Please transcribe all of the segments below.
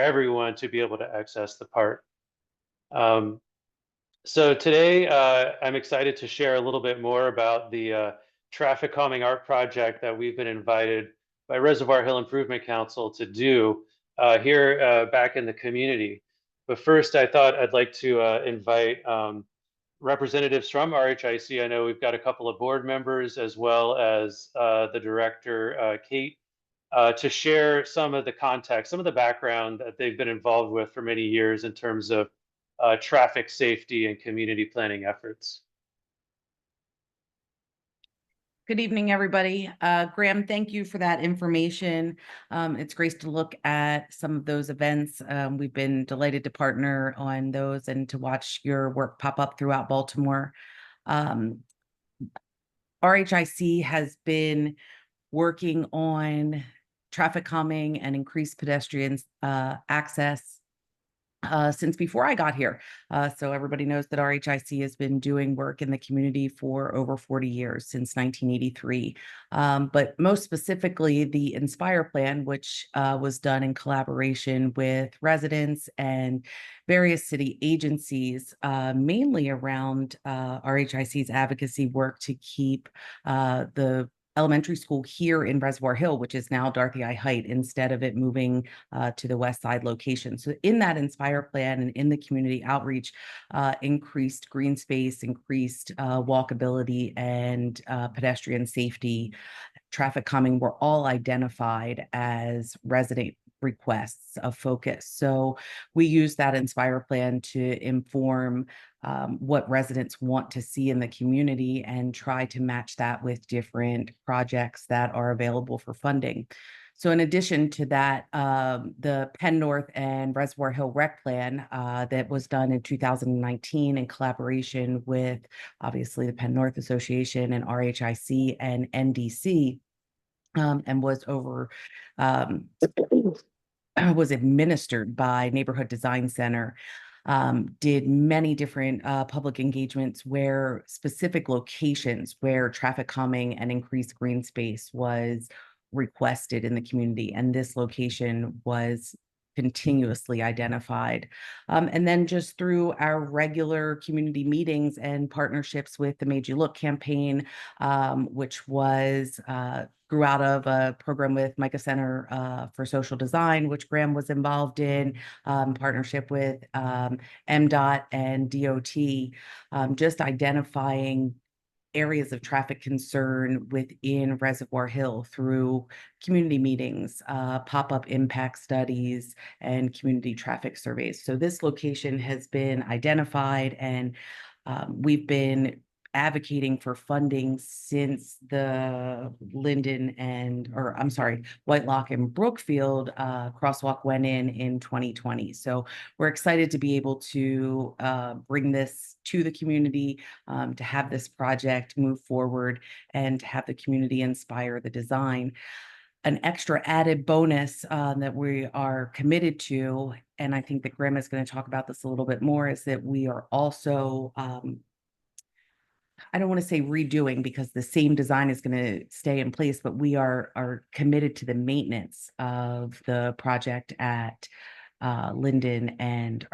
everyone to be able to access the park. Um, so today, I'm excited to share a little bit more about the traffic calming art project that we've been invited by Reservoir Hill Improvement Council to do here back in the community. But first, I thought I'd like to invite representatives from RHIC. I know we've got a couple of board members as well as the director, Kate, to share some of the context, some of the background that they've been involved with for many years in terms of traffic safety and community planning efforts. Good evening, everybody. Graham, thank you for that information. It's great to look at some of those events. We've been delighted to partner on those and to watch your work pop up throughout Baltimore. RHIC has been working on traffic calming and increased pedestrian access since before I got here. So everybody knows that RHIC has been doing work in the community for over 40 years, since 1983. But most specifically, the Inspire Plan, which was done in collaboration with residents and various city agencies, mainly around RHIC's advocacy work to keep the elementary school here in Reservoir Hill, which is now Dorothy I. Height, instead of it moving to the West Side location. So in that Inspire Plan and in the community outreach, increased green space, increased walkability, and pedestrian safety, traffic calming were all identified as resident requests of focus. So we use that Inspire Plan to inform what residents want to see in the community and try to match that with different projects that are available for funding. So in addition to that, the Penn North and Reservoir Hill Rec Plan that was done in 2019 in collaboration with, obviously, the Penn North Association and RHIC and NDC, and was was administered by Neighborhood Design Center, did many different public engagements where specific locations where traffic calming and increased green space was requested in the community. And this location was continuously identified. And then just through our regular community meetings and partnerships with the Made You Look campaign, which was grew out of a program with Micah Center for Social Design, which Graham was involved in partnership with MDOT and DOT, just identifying areas of traffic concern within Reservoir Hill through community meetings, pop-up impact studies, and community traffic surveys. So this location has been identified, and we've been advocating for funding since the Whitelock and Brookfield crosswalk went in 2020. So we're excited to be able to bring this to the community, to have this project move forward and to have the community inspire the design. An extra added bonus that we are committed to, and I think that Graham is going to talk about this a little bit more, is that we are also I don't want to say redoing, because the same design is going to stay in place, but we are committed to the maintenance of the project at Whitelock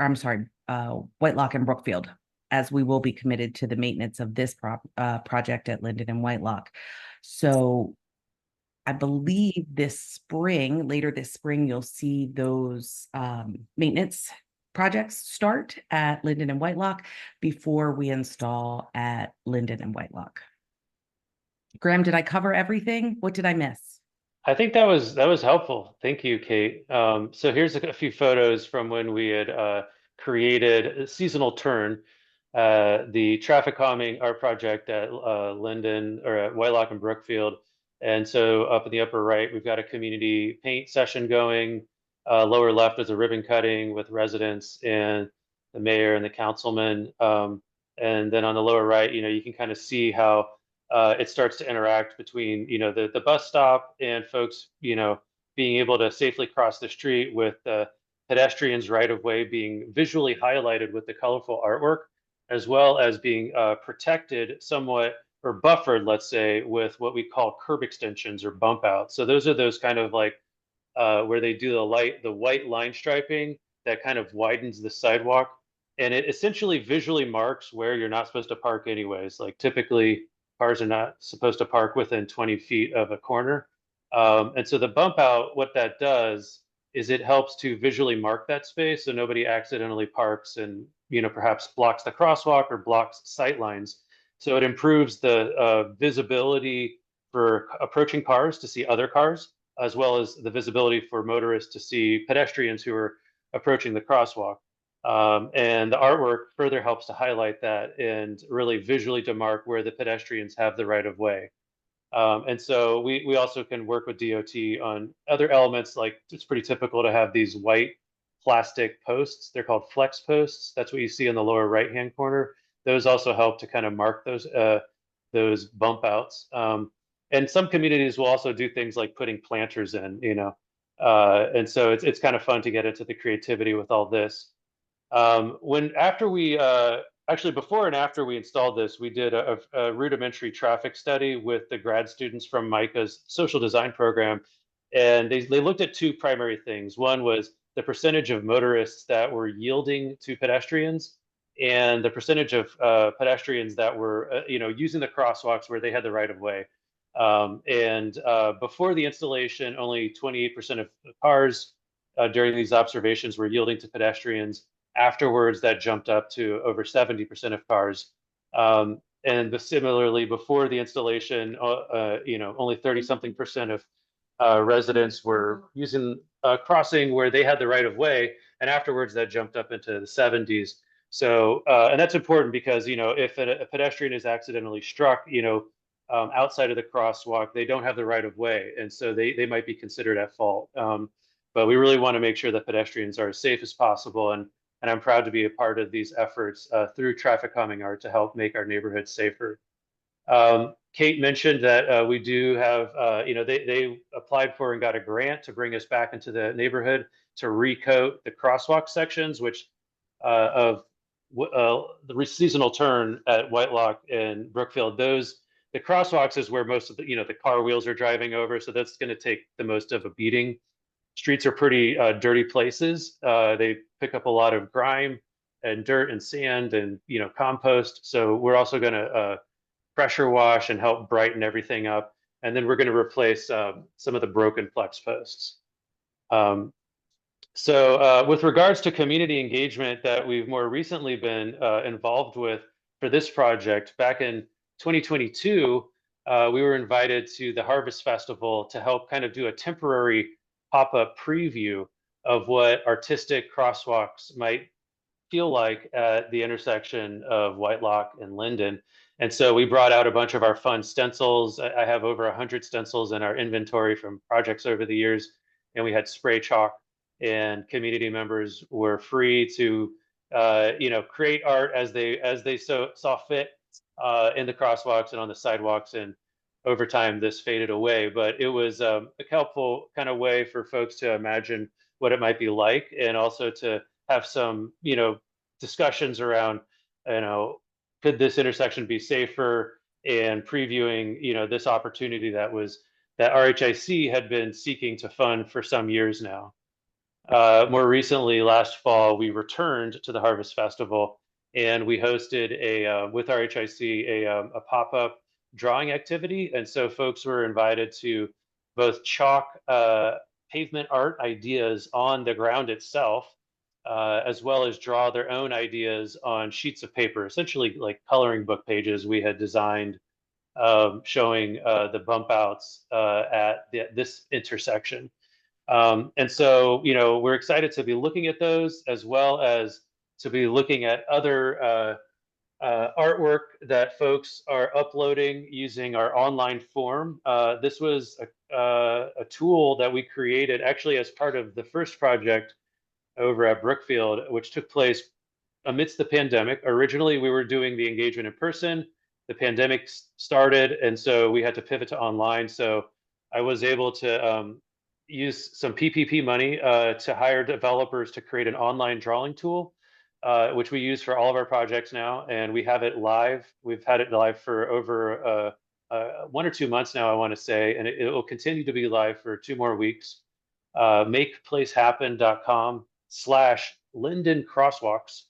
and Brookfield, as we will be committed to the maintenance of this project at Linden and Whitelock. So I believe later this spring, you'll see those maintenance projects start at Linden and Whitelock before we install at Linden and Whitelock. Graham, did I cover everything? What did I miss? I think that was helpful. Thank you, Kate. So here's a few photos from when we had created a seasonal turn, the traffic calming art project at Linden, or at Whitelock and Brookfield. And so up in the upper right, we've got a community paint session going. Lower left is a ribbon cutting with residents and the mayor and the councilman. And then on the lower right, you can kind of see how it starts to interact between, the bus stop and folks, being able to safely cross the street, with the pedestrians right of way being visually highlighted with the colorful artwork, as well as being protected somewhat, or buffered, let's say, with what we call curb extensions or bump outs. So those are those kind of like where they do the white line striping that kind of widens the sidewalk, and it essentially visually marks where you're not supposed to park anyways. Like typically, cars are not supposed to park within 20 feet of a corner. And so the bump out, what that does is it helps to visually mark that space so nobody accidentally parks and perhaps blocks the crosswalk or blocks sight lines. So it improves the visibility for approaching cars to see other cars, as well as the visibility for motorists to see pedestrians who are approaching the crosswalk. And the artwork further helps to highlight that and really visually to mark where the pedestrians have the right of way. And so we also can work with DOT on other elements, like it's pretty typical to have these white plastic posts. They're called flex posts. That's what you see in the lower right-hand corner. Those also help to kind of mark those bump outs. And some communities will also do things like putting planters in. And so it's kind of fun to get into the creativity with all this. When after we actually before and after we installed this, we did a rudimentary traffic study with the grad students from Micah's social design program, and they looked at two primary things. One was the percentage of motorists that were yielding to pedestrians, and the percentage of pedestrians that were using the crosswalks where they had the right of way. And before the installation, only 28% of cars during these observations were yielding to pedestrians. Afterwards, that jumped up to over 70% of cars. And similarly, before the installation, only 30 something percent of residents were using crossing where they had the right of way. And afterwards, that jumped up into the 70s. So, and that's important because, if a pedestrian is accidentally struck, outside of the crosswalk, they don't have the right of way. And so they might be considered at fault. But we really want to make sure that pedestrians are as safe as possible. And I'm proud to be a part of these efforts through traffic calming art to help make our neighborhoods safer. Kate mentioned that we do have, they applied for and got a grant to bring us back into the neighborhood to recoat the crosswalk sections, which of the seasonal turn at Whitelock and Brookfield. The crosswalks is where most of the car wheels are driving over, so that's going to take the most of a beating. Streets are pretty dirty places. They pick up a lot of grime and dirt and sand and compost. So we're also going to pressure wash and help brighten everything up. And then we're going to replace some of the broken flex posts. So with regards to community engagement that we've more recently been involved with for this project, back in 2022, we were invited to the Harvest Festival to help kind of do a temporary pop-up preview of what artistic crosswalks might feel like at the intersection of Whitelock and Linden. And so we brought out a bunch of our fun stencils. I have over 100 stencils in our inventory from projects over the years, and we had spray chalk, and community members were free to create art as they saw fit in the crosswalks and on the sidewalks. And over time this faded away, but it was a helpful kind of way for folks to imagine what it might be like, and also to have some discussions around could this intersection be safer, and previewing this opportunity that RHIC had been seeking to fund for some years now. More recently, last fall, we returned to the Harvest Festival, and we hosted with RHIC a pop-up drawing activity. And so folks were invited to both chalk pavement art ideas on the ground itself, as well as draw their own ideas on sheets of paper, essentially like coloring book pages we had designed, showing the bump outs at this intersection. And so, we're excited to be looking at those, as well as to be looking at other artwork that folks are uploading using our online form. This was a tool that we created actually as part of the first project over at Brookfield, which took place amidst the pandemic. Originally, we were doing the engagement in person. The pandemic started, and so we had to pivot to online. So I was able to use some PPP money to hire developers to create an online drawing tool, which we use for all of our projects now, and we have it live. We've had it live for over 1 or 2 months now, I want to say, and it will continue to be live for 2 more weeks. makeplacehappen.com/Linden Crosswalks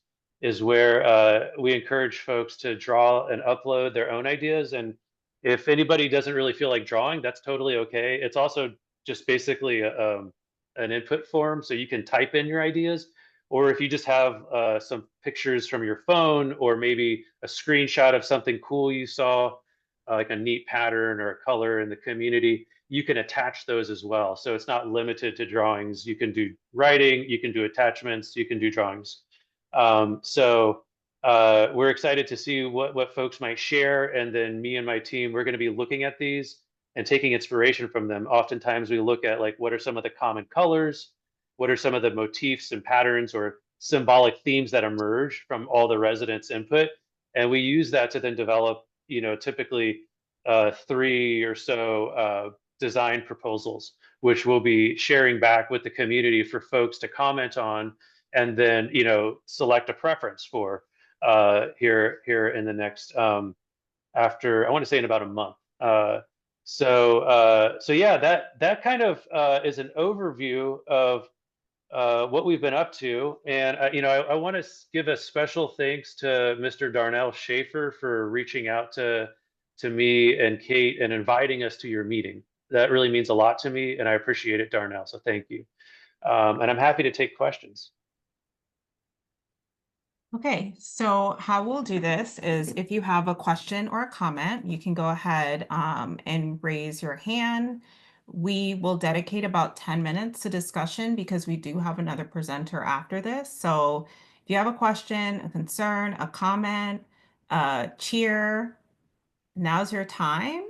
is where we encourage folks to draw and upload their own ideas. And if anybody doesn't really feel like drawing, that's totally okay. It's also just basically an input form, so you can type in your ideas. Or if you just have some pictures from your phone, or maybe a screenshot of something cool you saw, like a neat pattern or a color in the community, you can attach those as well. So it's not limited to drawings. You can do writing, you can do attachments, you can do drawings. We're excited to see what folks might share. And then me and my team, we're going to be looking at these and taking inspiration from them. Oftentimes we look at like, what are some of the common colors? What are some of the motifs and patterns or symbolic themes that emerge from all the residents' input? And we use that to then develop, typically 3 or so design proposals, which we'll be sharing back with the community for folks to comment on, and then select a preference for here in the next after, I want to say, in about a month. So yeah, that kind of is an overview of what we've been up to. And I want to give a special thanks to Mr. Darnell Schaefer for reaching out to me and Kate and inviting us to your meeting. That really means a lot to me, and I appreciate it, Darnell. So thank you. And I'm happy to take questions. Okay, so how we'll do this is if you have a question or a comment, you can go ahead and raise your hand. We will dedicate about 10 minutes to discussion because we do have another presenter after this. So if you have a question, a concern, a comment, a cheer, now's your time.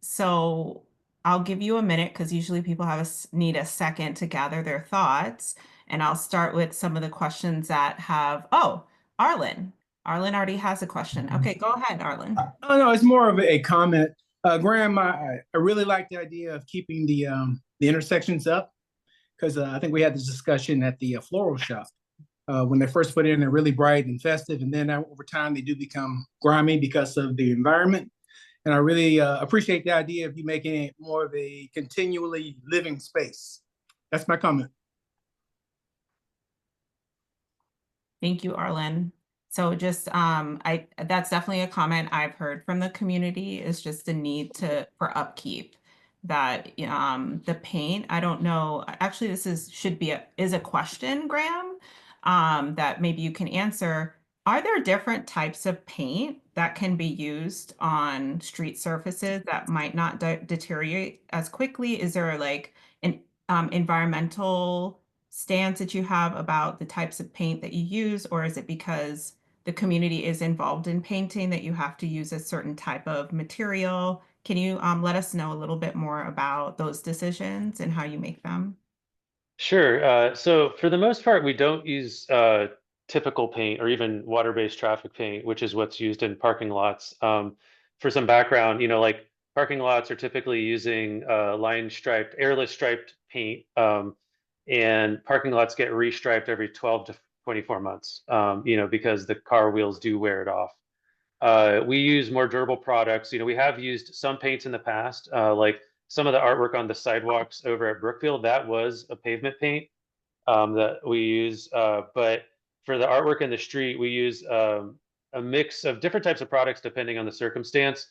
So I'll give you a minute because usually people need a second to gather their thoughts. And I'll start with some of the questions that have, oh, Arlen. Arlen already has a question. Okay, go ahead, Arlen. Oh no, it's more of a comment. Graham, I really like the idea of keeping the intersections up because I think we had this discussion at the floral shop. When they first put in, they're really bright and festive, and then over time they do become grimy because of the environment. And I really appreciate the idea of you making it more of a continually living space. That's my comment. Thank you, Arlen. So just that's definitely a comment I've heard from the community, is just the need for upkeep. That the paint, I don't know, actually this should be a question, Graham, that maybe you can answer. Are there different types of paint that can be used on street surfaces that might not deteriorate as quickly? Is there like an environmental stance that you have about the types of paint that you use, or is it because the community is involved in painting that you have to use a certain type of material? Can you let us know a little bit more about those decisions and how you make them? Sure. So for the most part, we don't use typical paint or even water-based traffic paint, which is what's used in parking lots. For some background, like parking lots are typically using line striped, airless striped paint, and parking lots get restriped every 12 to 24 months, because the car wheels do wear it off. We use more durable products. We have used some paints in the past, like some of the artwork on the sidewalks over at Brookfield, that was a pavement paint that we use. But for the artwork in the street, we use a mix of different types of products depending on the circumstance.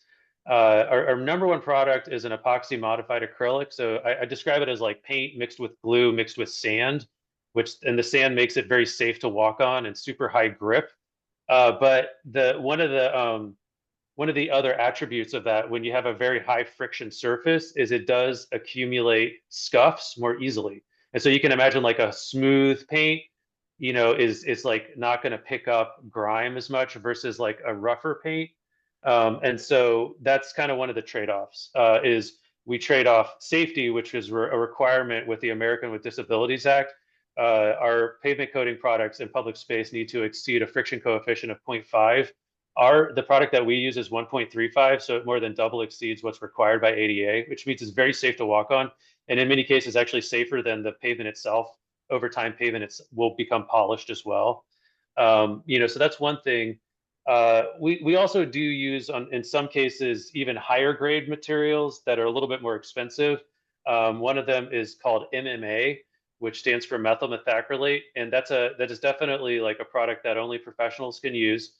Our number one product is an epoxy modified acrylic. So I describe it as like paint mixed with glue, mixed with sand, and the sand makes it very safe to walk on and super high grip. But one of the other attributes of that, when you have a very high friction surface, is it does accumulate scuffs more easily. And so you can imagine like a smooth paint, is like not going to pick up grime as much versus like a rougher paint. And so that's kind of one of the trade-offs, is we trade off safety, which is a requirement with the American with Disabilities Act. Our pavement coating products in public space need to exceed a friction coefficient of 0.5. The product that we use is 1.35, so it more than double exceeds what's required by ADA, which means it's very safe to walk on, and in many cases actually safer than the pavement itself. Over time, pavement will become polished as well. So that's one thing. We also do use in some cases even higher grade materials that are a little bit more expensive. One of them is called MMA, which stands for methyl methacrylate, and that is definitely like a product that only professionals can use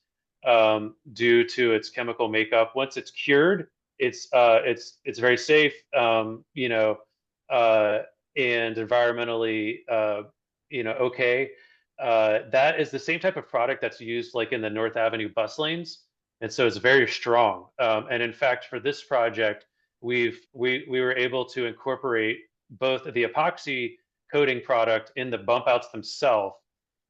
due to its chemical makeup. Once it's cured, it's very safe, uh, and environmentally okay. That is the same type of product that's used like in the North Avenue bus lanes, and so it's very strong. And in fact, for this project, we were able to incorporate both the epoxy coating product in the bump outs themselves,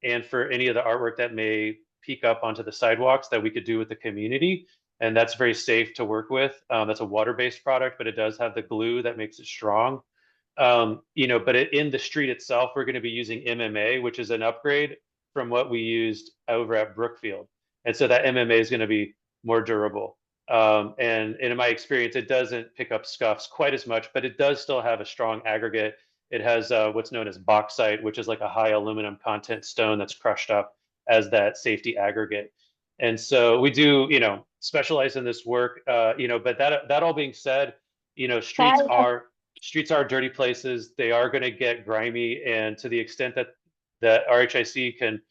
and for any of the artwork that may peek up onto the sidewalks that we could do with the community. And that's very safe to work with. That's a water-based product, but it does have the glue that makes it strong. But in the street itself, we're going to be using MMA, which is an upgrade from what we used over at Brookfield. And so that MMA is going to be more durable. And in my experience, it doesn't pick up scuffs quite as much, but it does still have a strong aggregate. It has what's known as bauxite, which is like a high aluminum content stone that's crushed up as that safety aggregate. And so we do, specialize in this work, but that all being said, streets are dirty places. They are going to get grimy, and to the extent that RHIC can,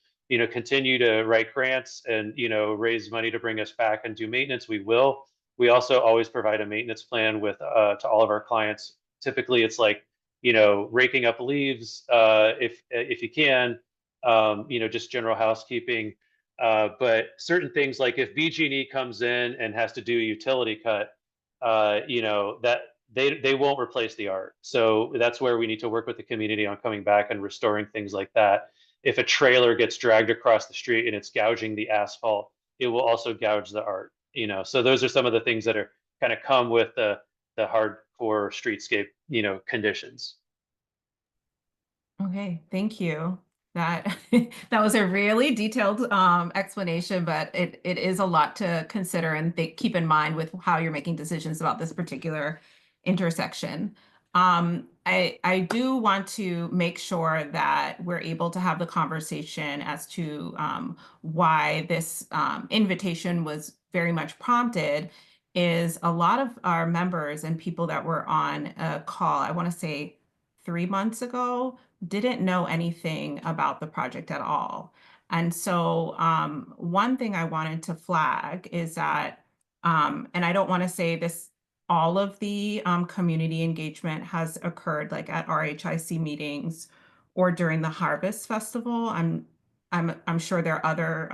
continue to write grants and raise money to bring us back and do maintenance, we will. We also always provide a maintenance plan with to all of our clients. Typically, it's like raking up leaves if you can, just general housekeeping. But certain things like if BG&E comes in and has to do a utility cut, that they won't replace the art. So that's where we need to work with the community on coming back and restoring things like that. If a trailer gets dragged across the street and it's gouging the asphalt, it will also gouge the art. So those are some of the things that are kind of come with the hardcore streetscape, conditions. Okay, thank you. That that was a really detailed explanation, but it is a lot to consider and keep in mind with how you're making decisions about this particular intersection. I do want to make sure that we're able to have the conversation as to why this invitation was very much prompted. Is a lot of our members and people that were on a call, I want to say 3 months ago, didn't know anything about the project at all. And so one thing I wanted to flag is that, and I don't want to say this, all of the community engagement has occurred like at RHIC meetings or during the Harvest Festival. I'm sure there are other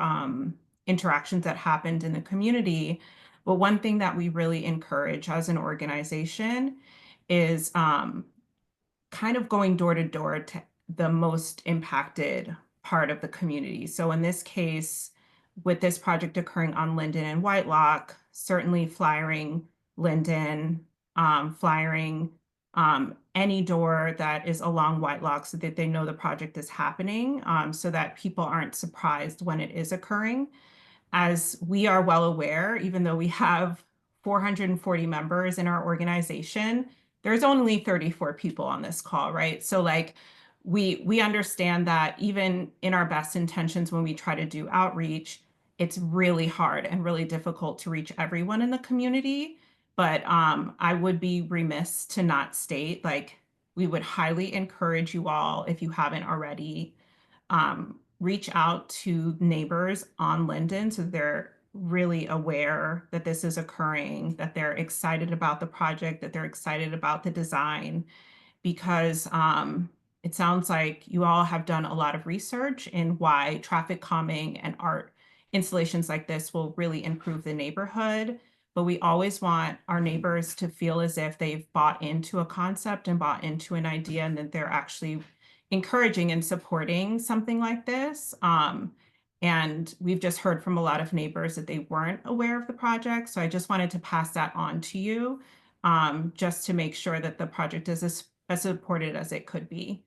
interactions that happened in the community. But one thing that we really encourage as an organization is kind of going door to door to the most impacted part of the community. So in this case, with this project occurring on Linden and Whitelock, certainly flyering Linden, flyering any door that is along Whitelock so that they know the project is happening, so that people aren't surprised when it is occurring. As we are well aware, even though we have 440 members in our organization, there's only 34 people on this call, right? So like we understand that even in our best intentions, when we try to do outreach, it's really hard and really difficult to reach everyone in the community. But I would be remiss to not state, like, we would highly encourage you all, if you haven't already, reach out to neighbors on Linden so they're really aware that this is occurring, that they're excited about the project, that they're excited about the design, because it sounds like you all have done a lot of research in why traffic calming and art installations like this will really improve the neighborhood. But we always want our neighbors to feel as if they've bought into a concept and bought into an idea, and that they're actually encouraging and supporting something like this. And we've just heard from a lot of neighbors that they weren't aware of the project. So I just wanted to pass that on to you, just to make sure that the project is as supported as it could be.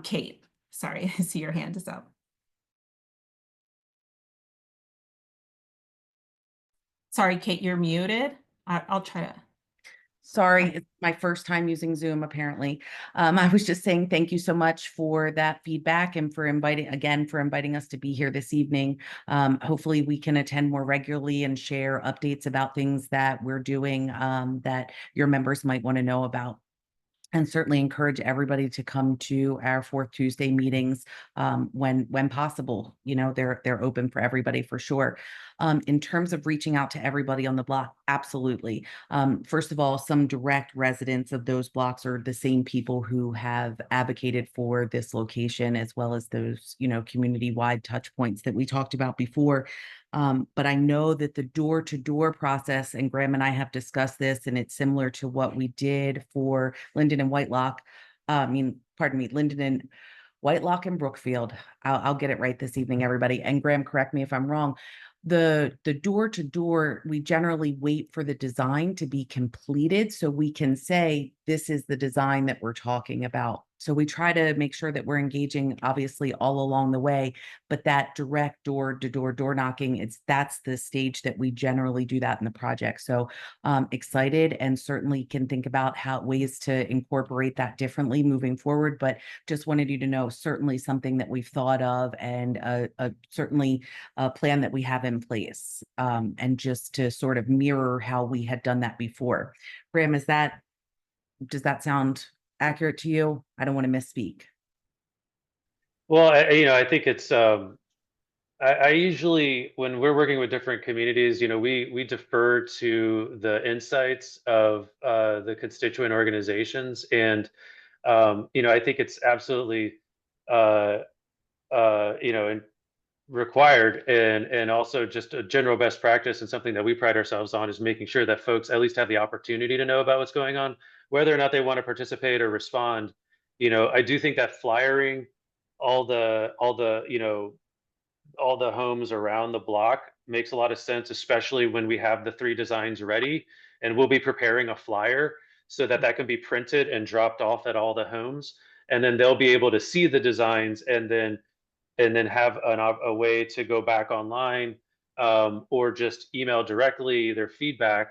Kate, sorry, I see your hand is up. Sorry, Kate, you're muted. I'll try to. Sorry, it's my first time using Zoom, apparently. I was just saying thank you so much for that feedback and for inviting us to be here this evening. Hopefully we can attend more regularly and share updates about things that we're doing that your members might want to know about. and certainly encourage everybody to come to our fourth Tuesday meetings when possible. You know, they're open for everybody for sure. In terms of reaching out to everybody on the block, absolutely. First of all, some direct residents of those blocks are the same people who have advocated for this location, as well as those, you know, community-wide touch points that we talked about before. But I know that the door-to-door process, and Graham and I have discussed this, and it's similar to what we did for Linden and Whitelock. Linden and Whitelock and Brookfield. I'll get it right this evening, everybody. And Graham, correct me if I'm wrong. The door-to-door, we generally wait for the design to be completed so we can say, this is the design that we're talking about. So we try to make sure that we're engaging, obviously, all along the way, but that direct door knocking, that's the stage that we generally do that in the project. So excited, and certainly can think about ways to incorporate that differently moving forward. But just wanted you to know, certainly something that we've thought of, and certainly a plan that we have in place, and just to sort of mirror how we had done that before. Graham, does that sound accurate to you? I don't want to misspeak. Well, I think it's I usually, when we're working with different communities, we defer to the insights of the constituent organizations, and I think it's absolutely uh, and required, and also just a general best practice, and something that we pride ourselves on, is making sure that folks at least have the opportunity to know about what's going on, whether or not they want to participate or respond. I do think that flyering all the homes around the block makes a lot of sense, especially when we have the 3 designs ready, and we'll be preparing a flyer so that that can be printed and dropped off at all the homes, and then they'll be able to see the designs, and then have a way to go back online, or just email directly their feedback.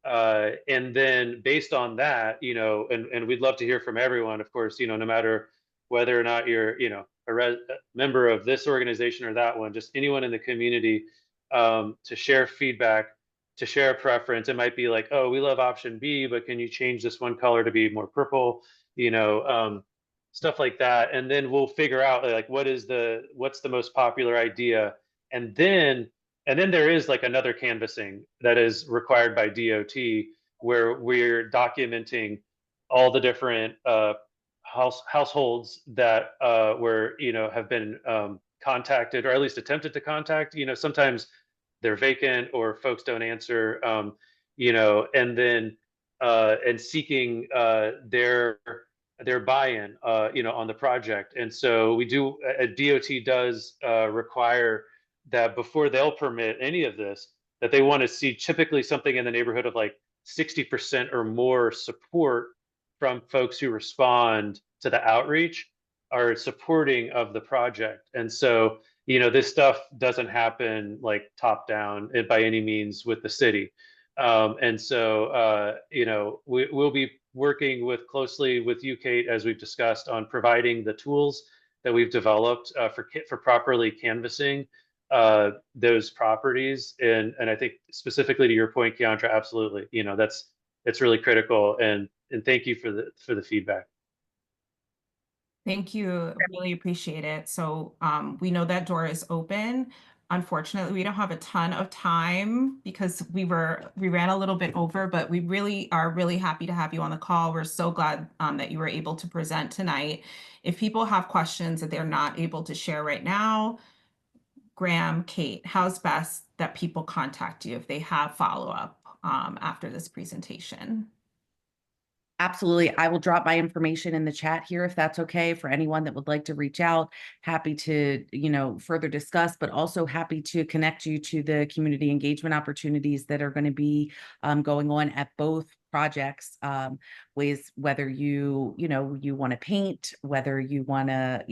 And then based on that, and we'd love to hear from everyone, of course, no matter whether or not you're, a member of this organization or that one, just anyone in the community, to share feedback, to share a preference. It might be like, oh, we love option B, but can you change this one color to be more purple? Stuff like that, and then we'll figure out like what's the most popular idea, and then there is like another canvassing that is required by DOT, where we're documenting all the different households that were have been contacted, or at least attempted to contact. Sometimes they're vacant or folks don't answer, and then and seeking their buy-in, on the project. And so we do, DOT does require that before they'll permit any of this, that they want to see typically something in the neighborhood of like 60% or more support from folks who respond to the outreach, are supporting of the project. And so, this stuff doesn't happen like top down by any means with the city. And so, we'll be working closely with you, Kate, as we've discussed, on providing the tools that we've developed for properly canvassing those properties. And I think specifically to your point, Keandra, absolutely, it's really critical. And thank you for the feedback. Thank you. Really appreciate it. So we know that door is open. Unfortunately, we don't have a ton of time because we ran a little bit over, but we are really happy to have you on the call. We're so glad that you were able to present tonight. If people have questions that they're not able to share right now, Graham, Kate, how's best that people contact you if they have follow-up after this presentation? Absolutely. I will drop my information in the chat here if that's okay, for anyone that would like to reach out. Happy to, further discuss, but also happy to connect you to the community engagement opportunities that are going to be going on at both projects, ways, whether you want to paint, whether you want to,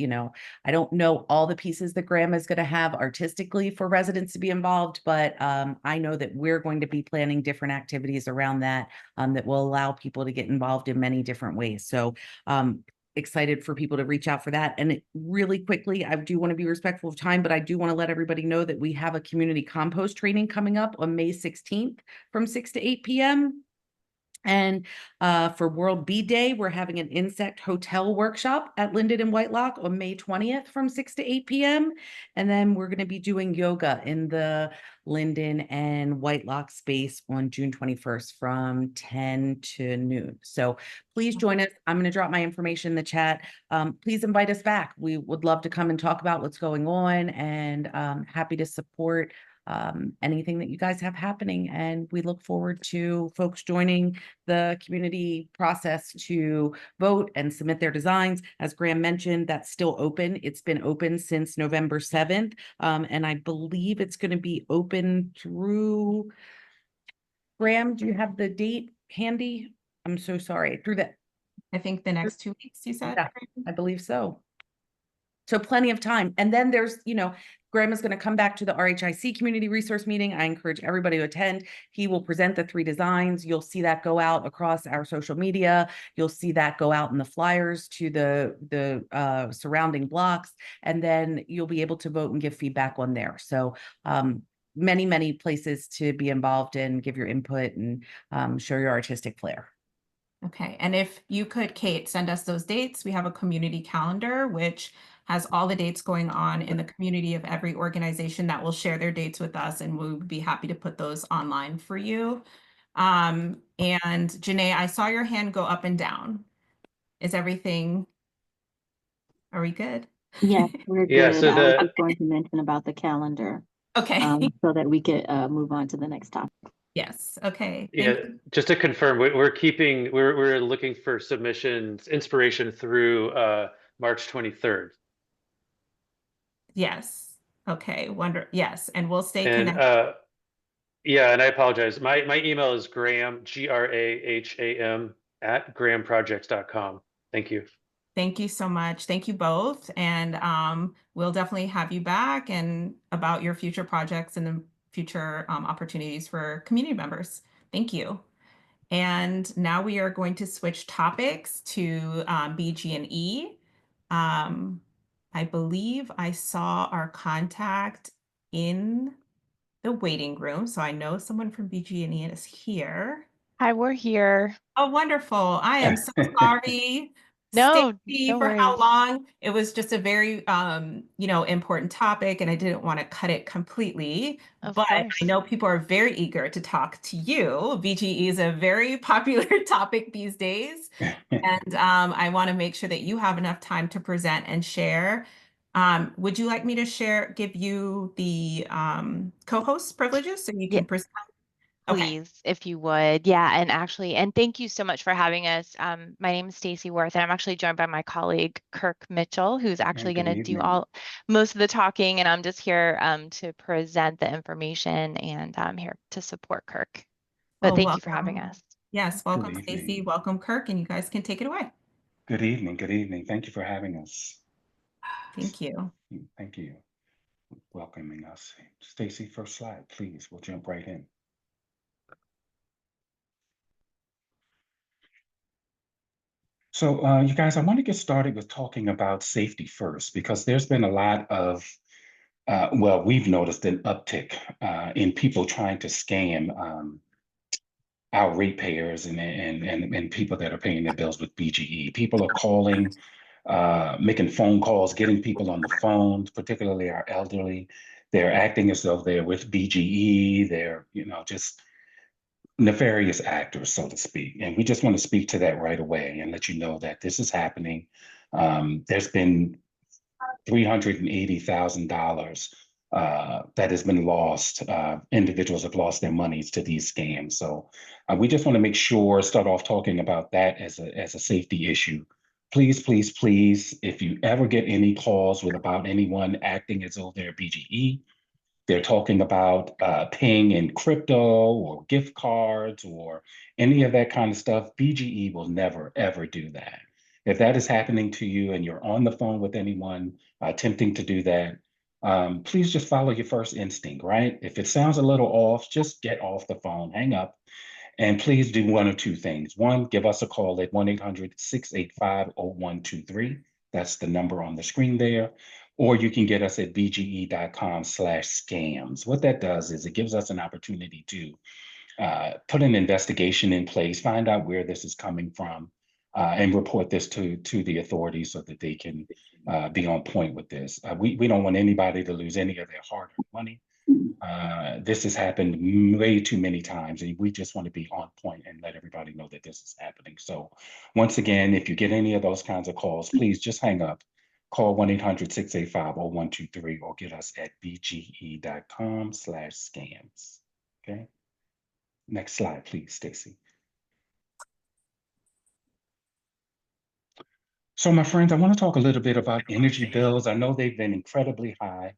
I don't know all the pieces that Graham is going to have artistically for residents to be involved, but I know that we're going to be planning different activities around that, that will allow people to get involved in many different ways. So excited for people to reach out for that. And really quickly, I do want to be respectful of time, but I do want to let everybody know that we have a community compost training coming up on May 16th from 6 to 8 p.m. And for World Bee Day, we're having an insect hotel workshop at Linden and Whitelock on May 20th from 6 to 8 p.m. And then we're going to be doing yoga in the Linden and Whitelock space on June 21st from 10 to noon. So please join us. I'm going to drop my information in the chat. Please invite us back. We would love to come and talk about what's going on, and happy to support anything that you guys have happening. And we look forward to folks joining the community process to vote and submit their designs. As Graham mentioned, that's still open. It's been open since November 7th. And I believe it's going to be open through, Graham, do you have the date handy? I'm so sorry. Through the, I think the next 2 weeks, you said? yeah, I believe so. So plenty of time. And then there's, Graham is going to come back to the RHIC community resource meeting. I encourage everybody to attend. He will present the 3 designs. You'll see that go out across our social media. You'll see that go out in the flyers to the surrounding blocks. And then you'll be able to vote and give feedback on there. So many, many places to be involved in, give your input, and show your artistic flair. Okay, and if you could, Kate, send us those dates. We have a community calendar, which has all the dates going on in the community of every organization that will share their dates with us, and we would be happy to put those online for you. And Janae, I saw your hand go up and down. Is everything, are we good? Yes, we're good. Yeah, so I was just going to mention about the calendar. Okay. So that we could move on to the next topic. Yes, okay. Yeah, just to confirm, we're looking for submissions, inspiration through March 23rd. Yes. Okay, yes, and we'll stay And connected. yeah, and I apologize. My email is Graham, GRAHAM @grahamprojects.com. Thank you. Thank you so much. Thank you both. And we'll definitely have you back and about your future projects and the future opportunities for community members. Thank you. And now we are going to switch topics to BG&E. I believe I saw our contact in the waiting room, so I know someone from BG&E is here. Hi, we're here. Oh, wonderful. I am so sorry. No, Stacy, no for how worries. long? It was just a very important topic, and I didn't want to cut it completely. Of But course. I know people are very eager to talk to you. BGE is a very popular topic these days. And I want to make sure that you have enough time to present and share. Would you like me to give you the co-host privileges so you can present? Okay. Please, if you would. Yeah, and thank you so much for having us. My name is Stacy Worth, and I'm actually joined by my colleague Kirk Mitchell, who's actually going to do most of the talking, and I'm just here to present the information, and I'm here to support Kirk. But thank you for having us. Yes, welcome Stacy, welcome Kirk, and you guys can take it away. Good evening, good evening. Thank you for having us. Thank you. Thank you for welcoming us. Stacy, first slide, please. We'll jump right in. So you guys, I want to get started with talking about safety first, because there's been a lot of, we've noticed an uptick in people trying to scam our ratepayers and people that are paying their bills with BGE. People are calling, making phone calls, getting people on the phone, particularly our elderly. They're acting as though they're with BGE. They're, just nefarious actors, so to speak. And we just want to speak to that right away and let you know that this is happening. There's been $380,000 that has been lost. Individuals have lost their monies to these scams. So we just want to make sure, start off talking about that as a safety issue. Please, please, please, if you ever get any calls about anyone acting as though they're BGE, they're talking about paying in crypto or gift cards or any of that kind of stuff, BGE will never, ever do that. If that is happening to you and you're on the phone with anyone attempting to do that, please just follow your first instinct, right? If it sounds a little off, just get off the phone, hang up, and please do one of two things. One, give us a call at 1-800-685-0123. That's the number on the screen there. Or you can get us at bge.com/scams. What that does is it gives us an opportunity to put an investigation in place, find out where this is coming from, and report this to the authorities so that they can be on point with this. We don't want anybody to lose any of their hard-earned money. This has happened way too many times, and we just want to be on point and let everybody know that this is happening. So once again, if you get any of those kinds of calls, please just hang up, call 1-800-685-0123 or get us at bge.com/scams. Okay. Next slide, please, Stacy. So my friends, I want to talk a little bit about energy bills. I know they've been incredibly high.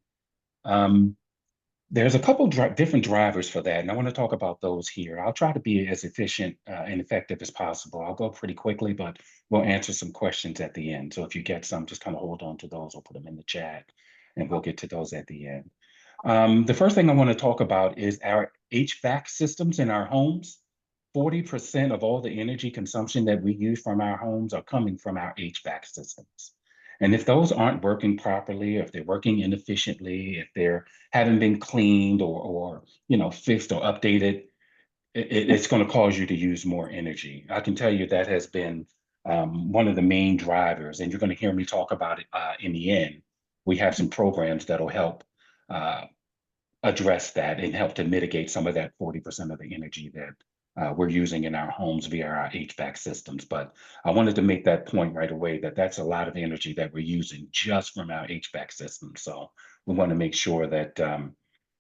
There's a couple different drivers for that, and I want to talk about those here. I'll try to be as efficient and effective as possible. I'll go pretty quickly, but we'll answer some questions at the end. So if you get some, just kind of hold on to those or put them in the chat, and we'll get to those at the end. The first thing I want to talk about is our HVAC systems in our homes. 40% of all the energy consumption that we use from our homes are coming from our HVAC systems. And if those aren't working properly, or if they're working inefficiently, if they're haven't been cleaned or fixed or updated, it's going to cause you to use more energy. I can tell you that has been one of the main drivers, and you're going to hear me talk about it in the end. We have some programs that'll help address that and help to mitigate some of that 40% of the energy that we're using in our homes via our HVAC systems. But I wanted to make that point right away that that's a lot of energy that we're using just from our HVAC system. So we want to make sure that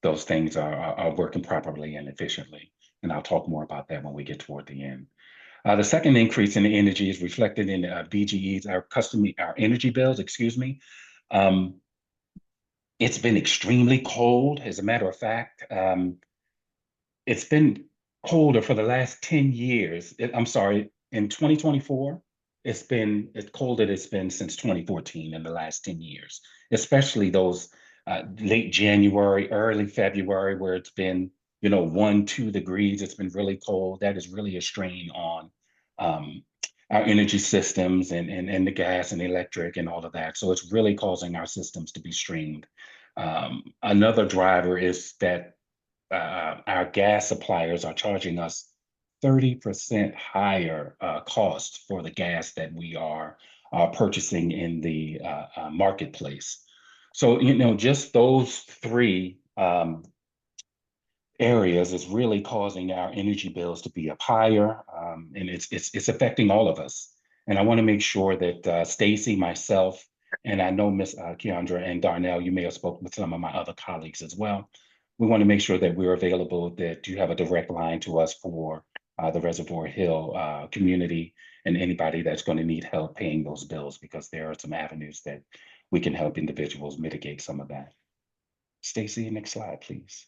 those things are working properly and efficiently. And I'll talk more about that when we get toward the end. The second increase in the energy is reflected in BGE's, our energy bills, excuse me. It's been extremely cold. As a matter of fact, it's been colder for the last 10 years. I'm sorry, in 2024, it's colder than it's been since 2014 in the last 10 years, especially those late January, early February, where it's been, 1-2 degrees. It's been really cold. That is really a strain on our energy systems and the gas and the electric and all of that. So it's really causing our systems to be strained. Another driver is that our gas suppliers are charging us 30% higher cost for the gas that we are purchasing in the marketplace. So, just those three areas is really causing our energy bills to be up higher, and it's affecting all of us. And I want to make sure that Stacy, myself, and I know Miss Keandra and Darnell, you may have spoken with some of my other colleagues as well. We want to make sure that we're available, that you have a direct line to us for the Reservoir Hill community and anybody that's going to need help paying those bills, because there are some avenues that we can help individuals mitigate some of that. Stacy, next slide, please.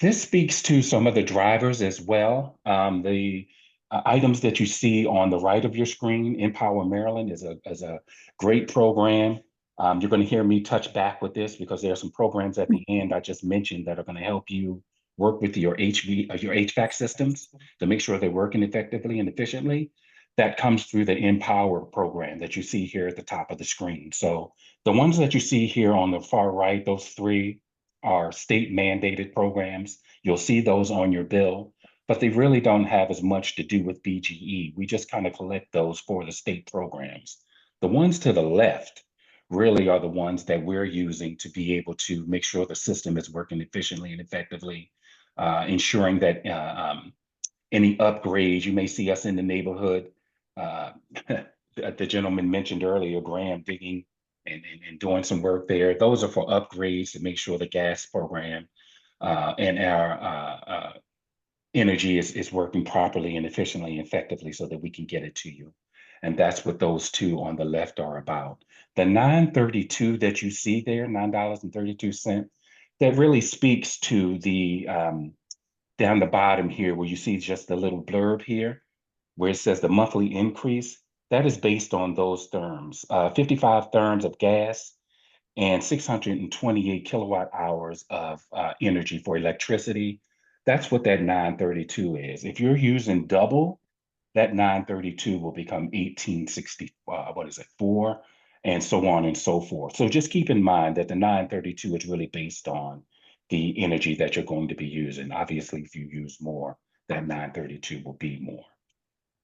This speaks to some of the drivers as well. The items that you see on the right of your screen, Empower Maryland is a great program. You're going to hear me touch back with this because there are some programs at the end I just mentioned that are going to help you work with your HVAC systems to make sure they're working effectively and efficiently. That comes through the Empower program that you see here at the top of the screen. So the ones that you see here on the far right, those three are state mandated programs. You'll see those on your bill, but they really don't have as much to do with BGE. We just kind of collect those for the state programs. The ones to the left really are the ones that we're using to be able to make sure the system is working efficiently and effectively, ensuring that any upgrades, you may see us in the neighborhood. The gentleman mentioned earlier, Graham, digging and doing some work there. Those are for upgrades to make sure the gas program and our energy is working properly and efficiently and effectively so that we can get it to you. And that's what those two on the left are about. The 932 that you see there, $9.32, that really speaks to the down the bottom here where you see just the little blurb here where it says the monthly increase. That is based on those therms, 55 therms of gas and 628 kilowatt hours of energy for electricity. That's what that 932 is. If you're using double, that 932 will become 1864, and so on and so forth. So just keep in mind that the 932 is really based on the energy that you're going to be using. Obviously, if you use more, that 932 will be more.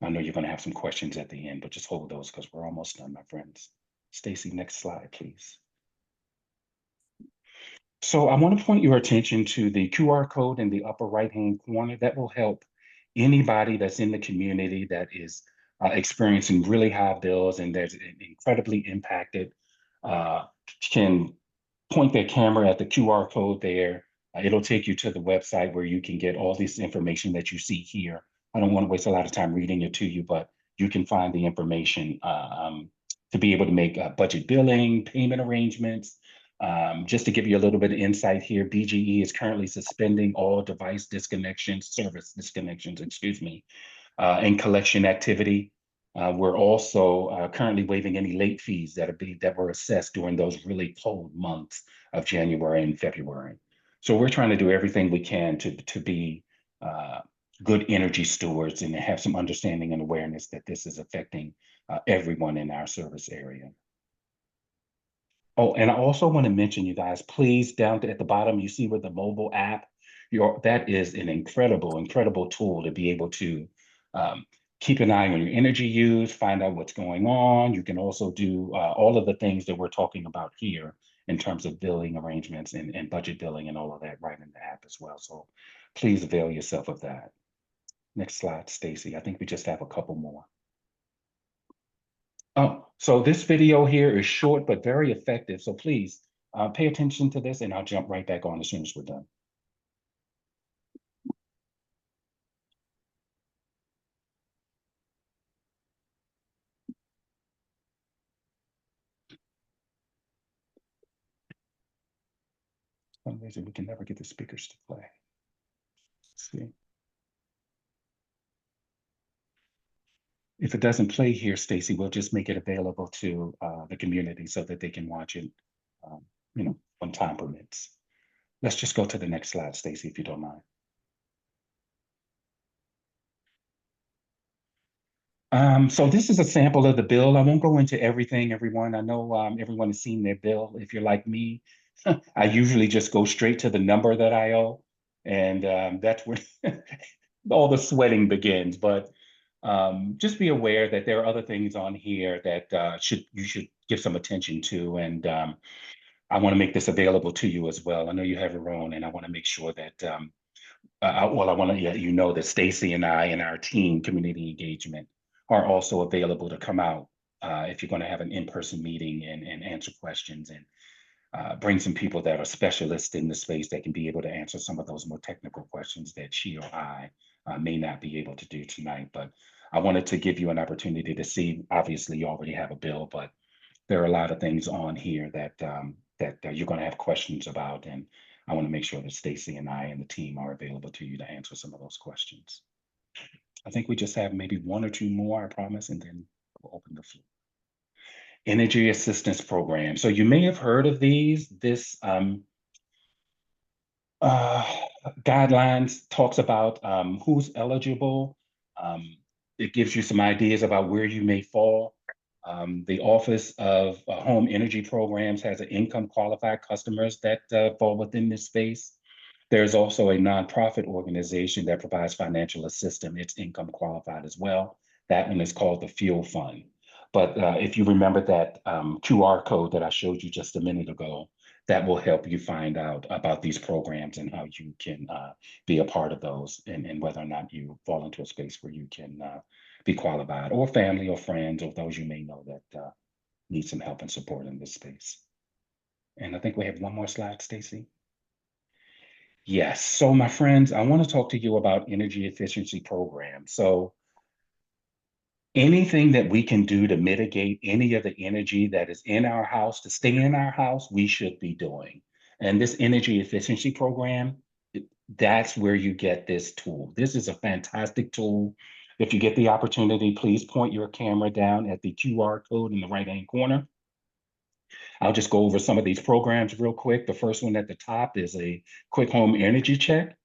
I know you're going to have some questions at the end, but just hold those because we're almost done, my friends. Stacy, next slide, please. So I want to point your attention to the QR code in the upper right-hand corner. That will help anybody that's in the community that is experiencing really high bills and that's incredibly impacted, can point their camera at the QR code there. It'll take you to the website where you can get all this information that you see here. I don't want to waste a lot of time reading it to you, but you can find the information to be able to make budget billing, payment arrangements. Just to give you a little bit of insight here, BGE is currently suspending all device disconnections, service disconnections, excuse me, and collection activity. We're also currently waiving any late fees that were assessed during those really cold months of January and February. So we're trying to do everything we can to be good energy stewards and have some understanding and awareness that this is affecting everyone in our service area. Oh, and I also want to mention, you guys, please, down at the bottom, you see with the mobile app, that is an incredible tool to be able to keep an eye on your energy use, find out what's going on. You can also do all of the things that we're talking about here in terms of billing arrangements and budget billing and all of that right in the app as well. So please avail yourself of that. Next slide, Stacy. I think we just have a couple more. Oh, so this video here is short but very effective. So please pay attention to this and I'll jump right back on as soon as we're done. For some reason, we can never get the speakers to play. Let's see. If it doesn't play here, Stacy, we'll just make it available to the community so that they can watch it, when time permits. Let's just go to the next slide, Stacy, if you don't mind. So this is a sample of the bill. I won't go into everything, everyone. I know everyone has seen their bill. If you're like me, I usually just go straight to the number that I owe. And that's where all the sweating begins. But just be aware that there are other things on here that you should give some attention to. And I want to make this available to you as well. I know you have your own, and I want to make sure that, I want to let you know that Stacy and I and our team, community engagement, are also available to come out if you're going to have an in-person meeting and answer questions and bring some people that are specialists in the space that can be able to answer some of those more technical questions that she or I may not be able to do tonight. But I wanted to give you an opportunity to see. Obviously, you already have a bill, but there are a lot of things on here that you're going to have questions about, and I want to make sure that Stacy and I and the team are available to you to answer some of those questions. I think we just have maybe one or two more, I promise, and then we'll open the floor. Energy assistance program. So you may have heard of these. This guidelines talks about who's eligible. It gives you some ideas about where you may fall. The Office of Home Energy Programs has an income qualified customers that fall within this space. There's also a nonprofit organization that provides financial assistance. It's income qualified as well. That one is called the Fuel Fund. But if you remember that QR code that I showed you just a minute ago, that will help you find out about these programs and how you can be a part of those and whether or not you fall into a space where you can be qualified, or family or friends or those you may know that need some help and support in this space. And I think we have one more slide, Stacy. Yes. So my friends, I want to talk to you about energy efficiency programs. So anything that we can do to mitigate any of the energy that is in our house, to stay in our house, we should be doing. And this energy efficiency program, that's where you get this tool. This is a fantastic tool. If you get the opportunity, please point your camera down at the QR code in the right-hand corner. I'll just go over some of these programs real quick. The first one at the top is a quick home energy check.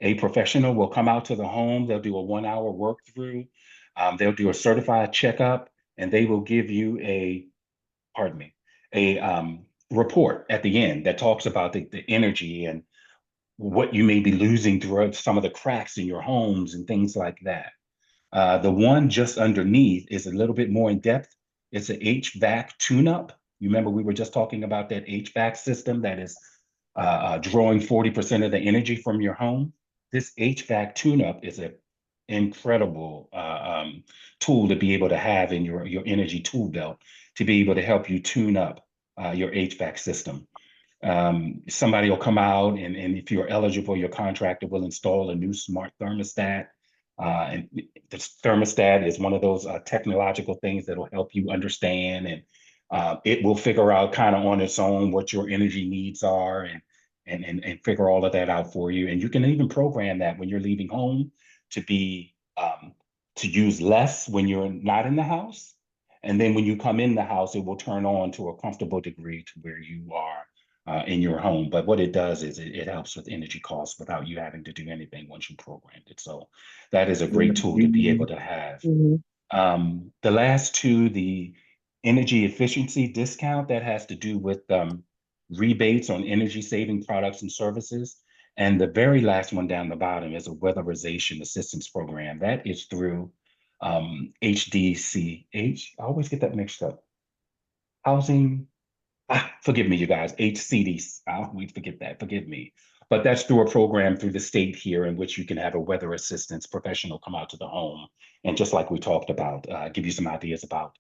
A professional will come out to the home. They'll do a 1-hour work through. They'll do a certified checkup, and they will give you a report at the end that talks about the energy and what you may be losing through some of the cracks in your homes and things like that. The one just underneath is a little bit more in depth. It's an HVAC tune-up. You remember we were just talking about that HVAC system that is drawing 40% of the energy from your home. This HVAC tune-up is an incredible tool to be able to have in your energy tool belt to be able to help you tune up your HVAC system. Somebody will come out and if you're eligible, your contractor will install a new smart thermostat. And the thermostat is one of those technological things that will help you understand, and it will figure out kind of on its own what your energy needs are and figure all of that out for you. And you can even program that when you're leaving home to be to use less when you're not in the house. And then when you come in the house, it will turn on to a comfortable degree to where you are in your home. But what it does is it helps with energy costs without you having to do anything once you programmed it. So that is a great tool to be able to have. The last two, the energy efficiency discount, that has to do with rebates on energy saving products and services. And the very last one down the bottom is a weatherization assistance program. That is through HDCH. I always get that mixed up. Housing. Forgive me, you guys, HCDs. I always forget that. Forgive me. But that's through a program through the state here in which you can have a weather assistance professional come out to the home. And just like we talked about, give you some ideas about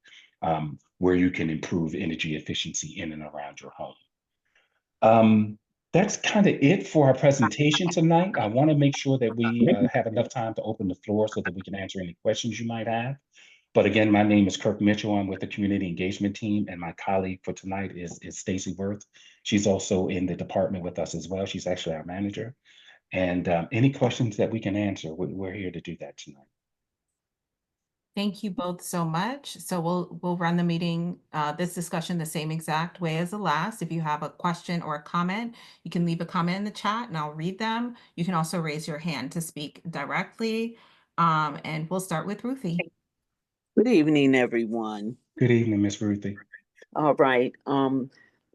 where you can improve energy efficiency in and around your home. That's kind of it for our presentation tonight. I want to make sure that we have enough time to open the floor so that we can answer any questions you might have. But again, my name is Kirk Mitchell. I'm with the community engagement team, and my colleague for tonight is Stacy Worth. She's also in the department with us as well. She's actually our manager. And any questions that we can answer, we're here to do that tonight. Thank you both so much. So we'll run the meeting, this discussion the same exact way as the last. If you have a question or a comment, you can leave a comment in the chat and I'll read them. You can also raise your hand to speak directly. And we'll start with Ruthie. Good evening, everyone. Good evening, Miss Ruthie. All right.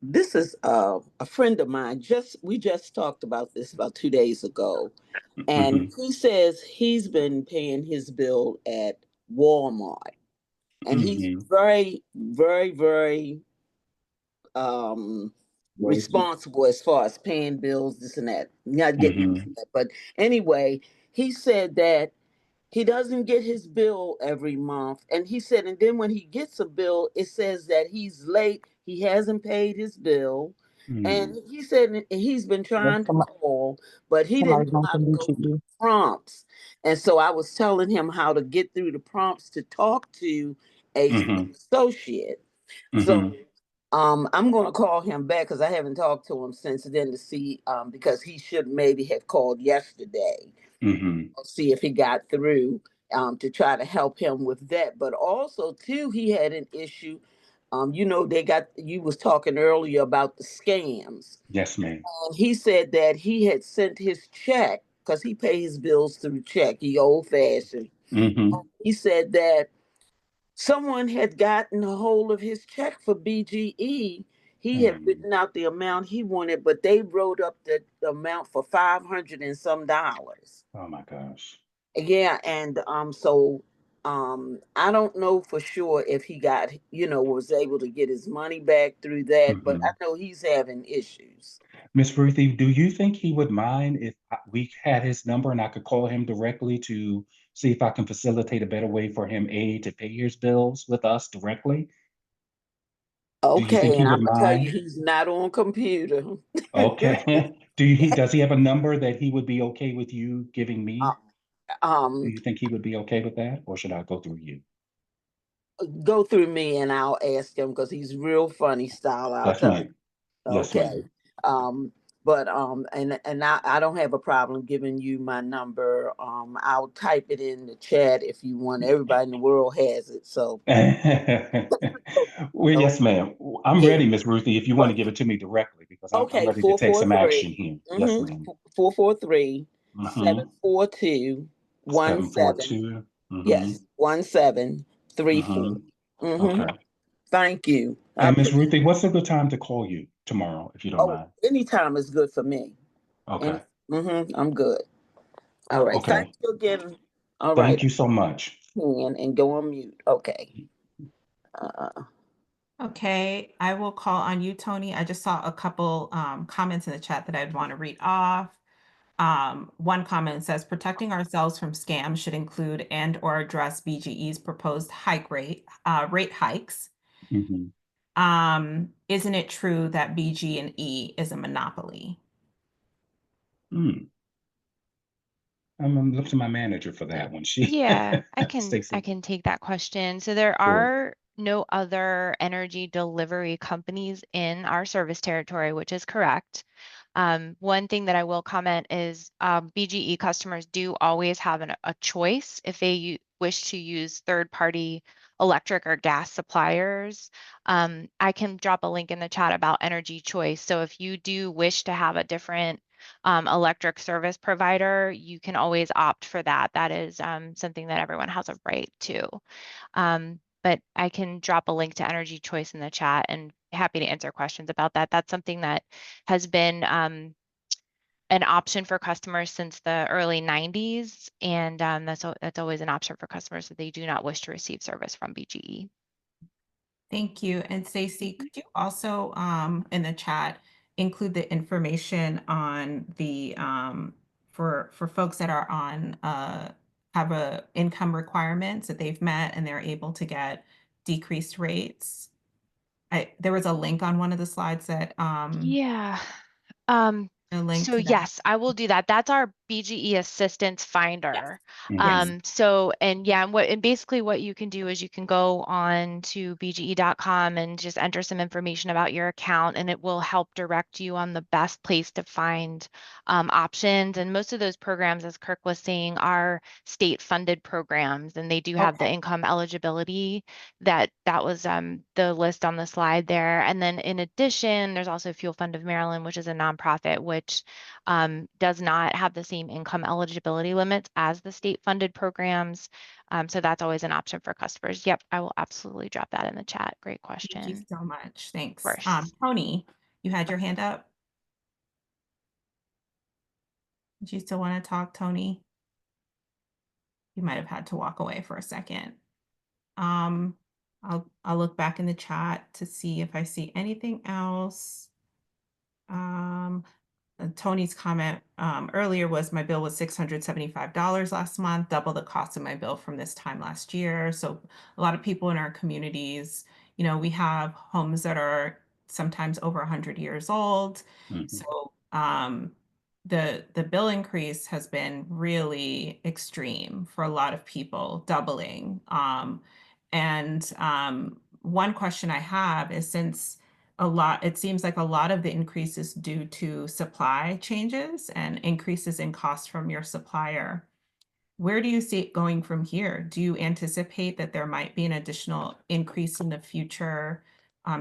This is a friend of mine. We just talked about this about 2 days ago, and he says he's been paying his bill at Walmart, and he's very, very, very responsible as far as paying bills, this and that. Not getting into that, but anyway, he said that he doesn't get his bill every month. And he said, and then when he gets a bill, it says that he's late. He hasn't paid his bill. And he said he's been trying to call, but he didn't know how to go through the prompts. And so I was telling him how to get through the prompts to talk to an associate. So I'm going to call him back because I haven't talked to him since then to see, because he should maybe have called yesterday. See if he got through to try to help him with that. But also, too, he had an issue. You was talking earlier about the scams. Yes, ma'am. And he said that he had sent his check because he pays bills through check. He old fashioned. He said that someone had gotten a hold of his check for BGE. He had written out the amount he wanted, but they wrote up the amount for $500 and some. Oh my gosh. Yeah, and so I don't know for sure if he got, was able to get his money back through that, but I know he's having issues. Miss Ruthie, do you think he would mind if we had his number and I could call him directly to see if I can facilitate a better way for him, to pay his bills with us directly? Okay, and I'm gonna tell you, he's not on computer. Okay. Does he have a number that he would be okay with you giving me? Do you think he would be okay with that, or should I go through you? Go through me and I'll ask him because he's real funny style. I'll tell him. Okay. But and I don't have a problem giving you my number. I'll type it in the chat if you want. Everybody in the world has it. So well, yes, ma'am. I'm ready, Miss Ruthie, if you want to give it to me directly, because I'm ready to take some action here. Yes, ma'am. 443-742-17. 742. Yes, 1734. Okay. Thank you. And Miss Ruthie, what's a good time to call you tomorrow, if you don't mind? Anytime is good for me. Okay. I'm good. All right. Okay. Thank you again. All right. Thank you so much. And go on mute. Okay. Okay, I will call on you, Tony. I just saw a couple comments in the chat that I'd want to read off. One comment says protecting ourselves from scams should include and or address BGE's proposed rate hikes. Mhm. Isn't it true that BG&E is a monopoly? Mm. I'm gonna look to my manager for that one. Yeah, I Stacey. can take that question. So there Sure. are no other energy delivery companies in our service territory, which is correct. One thing that I will comment is BGE customers do always have a choice if they wish to use third-party electric or gas suppliers. I can drop a link in the chat about energy choice. So if you do wish to have a different electric service provider, you can always opt for that. That is something that everyone has a right to. But I can drop a link to energy choice in the chat and happy to answer questions about that. That's something that has been an option for customers since the early 90s. And that's always an option for customers if they do not wish to receive service from BGE. Thank you. And Stacey, could you also in the chat include the information on the for folks that are on have a income requirements that they've met and they're able to get decreased rates? There was a link on one of the slides that Yeah. a link So to that. yes, I will do that. That's our BGE assistance finder. Yes. So, and yeah, and basically what you can do is you can go on to bge.com and just enter some information about your account, and it will help direct you on the best place to find options. And most of those programs, as Kirk was saying, are state funded programs, and they do have the income eligibility that was the list on the slide there. And then in addition, there's also Fuel Fund of Maryland, which is a nonprofit, which does not have the same income eligibility limits as the state funded programs. So that's always an option for customers. Yep, I will absolutely drop that in the chat. Great question. Thank you so much. Thanks. Of course. Tony, you had your hand up. Do you still want to talk, Tony? You might have had to walk away for a second. I'll look back in the chat to see if I see anything else. Tony's comment earlier was my bill was $675 last month, double the cost of my bill from this time last year. So a lot of people in our communities, you know, we have homes that are sometimes over 100 years old. So the bill increase has been really extreme for a lot of people, doubling. One question I have is, since it seems like a lot of the increase is due to supply changes and increases in costs from your supplier, where do you see it going from here? Do you anticipate that there might be an additional increase in the future,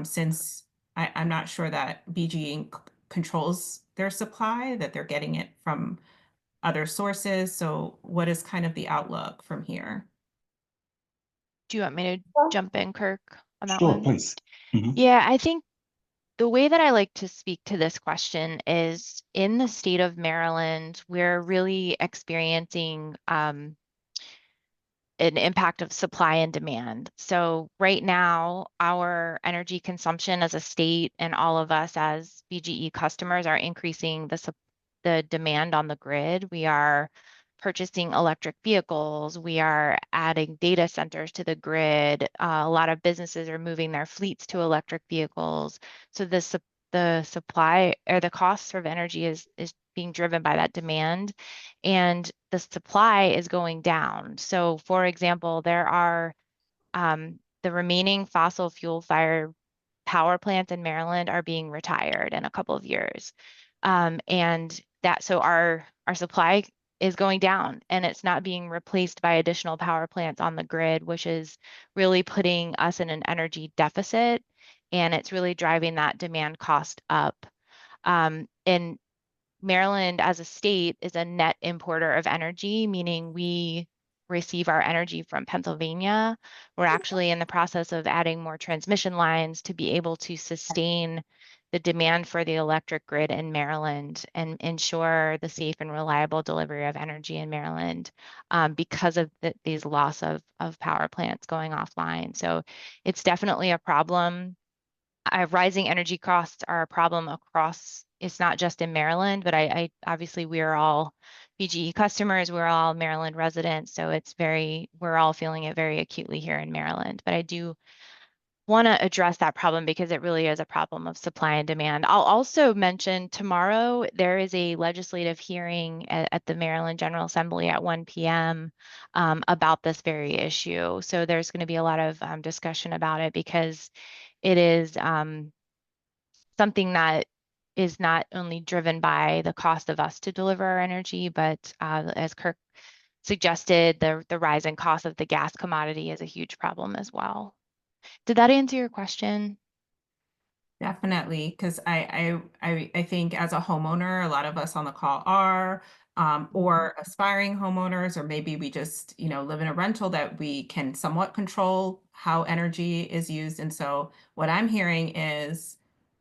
since I'm not sure that BG controls their supply, that they're getting it from other sources? So what is kind of the outlook from here? Do you want me to jump in, Kirk, on that Sure, one? please. Yeah, I think the way that I like to speak to this question is, in the state of Maryland, we're really experiencing an impact of supply and demand. So right now, our energy consumption as a state and all of us as BGE customers are increasing the demand on the grid. We are purchasing electric vehicles. We are adding data centers to the grid. A lot of businesses are moving their fleets to electric vehicles. So the supply or the cost of energy is being driven by that demand, and the supply is going down. So for example, there are the remaining fossil fuel fired power plants in Maryland are being retired in a couple of years. So our supply is going down, and it's not being replaced by additional power plants on the grid, which is really putting us in an energy deficit, and it's really driving that demand cost up. And Maryland as a state is a net importer of energy, meaning we receive our energy from Pennsylvania. We're actually in the process of adding more transmission lines to be able to sustain the demand for the electric grid in Maryland and ensure the safe and reliable delivery of energy in Maryland because of these loss of power plants going offline. So it's definitely a problem. Rising energy costs are a problem across, it's not just in Maryland, but I obviously we are all BGE customers, we're all Maryland residents, so we're all feeling it very acutely here in Maryland. But I do want to address that problem because it really is a problem of supply and demand. I'll also mention tomorrow there is a legislative hearing at the Maryland General Assembly at 1 p.m. About this very issue. So there's going to be a lot of discussion about it because it is something that is not only driven by the cost of us to deliver our energy, but as Kirk suggested, the rise in cost of the gas commodity is a huge problem as well. Did that answer your question? Definitely, because I think as a homeowner, a lot of us on the call are, or aspiring homeowners, or maybe we just, live in a rental that we can somewhat control how energy is used. And so what I'm hearing is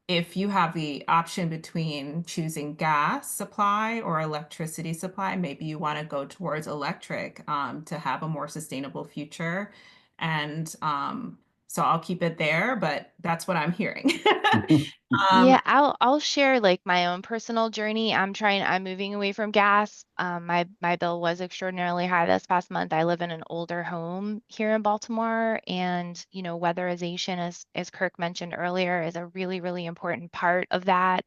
if you have the option between choosing gas supply or electricity supply, maybe you want to go towards electric to have a more sustainable future. And so I'll keep it there, but that's what I'm hearing. Yeah, I'll share like my own personal journey. I'm moving away from gas. My bill was extraordinarily high this past month. I live in an older home here in Baltimore, and weatherization, as Kirk mentioned earlier, is a really, really important part of that.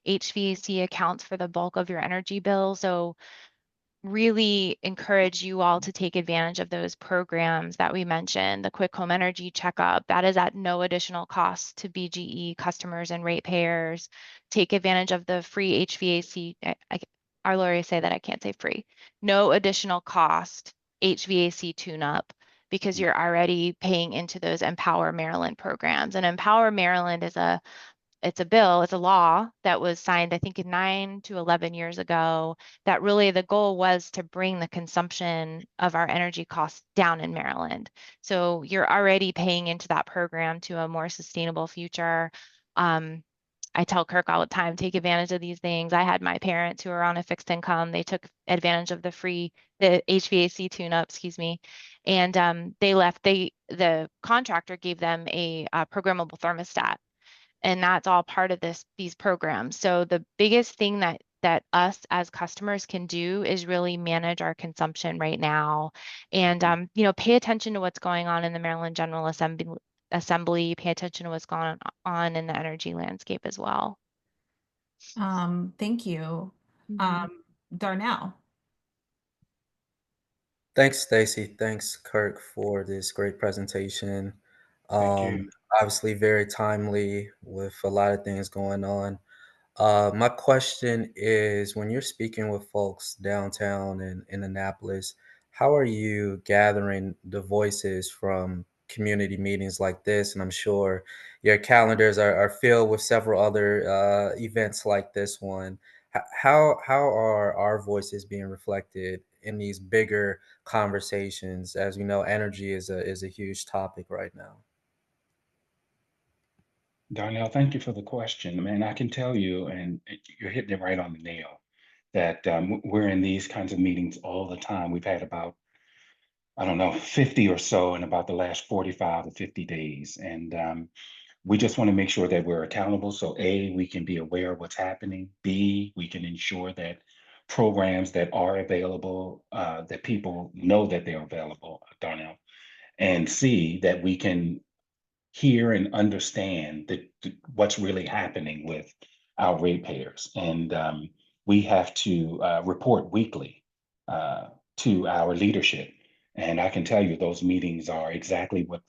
HVAC accounts for the bulk of your energy bill. So really encourage you all to take advantage of those programs that we mentioned, the quick home energy checkup. That is at no additional cost to BGE customers and ratepayers. Take advantage of the free HVAC. Our lawyers say that I can't say free. No additional cost HVAC tune-up because you're already paying into those Empower Maryland programs. And Empower Maryland is it's a law that was signed, I think, in 9 to 11 years ago, that really the goal was to bring the consumption of our energy costs down in Maryland. So you're already paying into that program to a more sustainable future. I tell Kirk all the time, take advantage of these things. I had my parents who are on a fixed income. They took advantage of the HVAC tune-up, excuse me. And the contractor gave them a programmable thermostat. And that's all part of these programs. So the biggest thing that us as customers can do is really manage our consumption right now, and pay attention to what's going on in the Maryland General Assembly. Pay attention to what's going on in the energy landscape as well. Thank you, Darnell. Thanks, Stacy. Thanks, Kirk, for this great presentation. Thank you. Obviously, very timely with a lot of things going on. My question is, when you're speaking with folks downtown in Annapolis, how are you gathering the voices from community meetings like this? And I'm sure your calendars are filled with several other events like this one. How are our voices being reflected in these bigger conversations? As we know, energy is a huge topic right now. Darnell, thank you for the question. Man, I can tell you, and you're hitting it right on the nail, that we're in these kinds of meetings all the time. We've had about, I don't know, 50 or so in about the last 45 to 50 days. And we just want to make sure that we're accountable. So A, we can be aware of what's happening. B, we can ensure that programs that are available, that people know that they're available, Darnell. And C, that we can hear and understand what's really happening with our ratepayers. And we have to report weekly to our leadership. And I can tell you those meetings are exactly what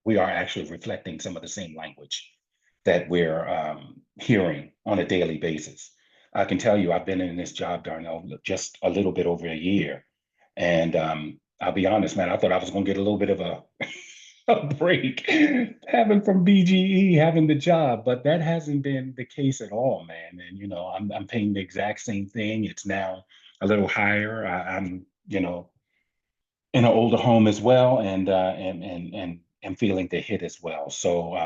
we are actually reflecting some of the same language that we're hearing on a daily basis. I can tell you I've been in this job, Darnell, just a little bit over a year. And I'll be honest, man, I thought I was going to get a little bit of a break having from BGE, having the job, but that hasn't been the case at all, man. And I'm paying the exact same thing. It's now a little higher. I'm in an older home as well, and feeling the hit as well. So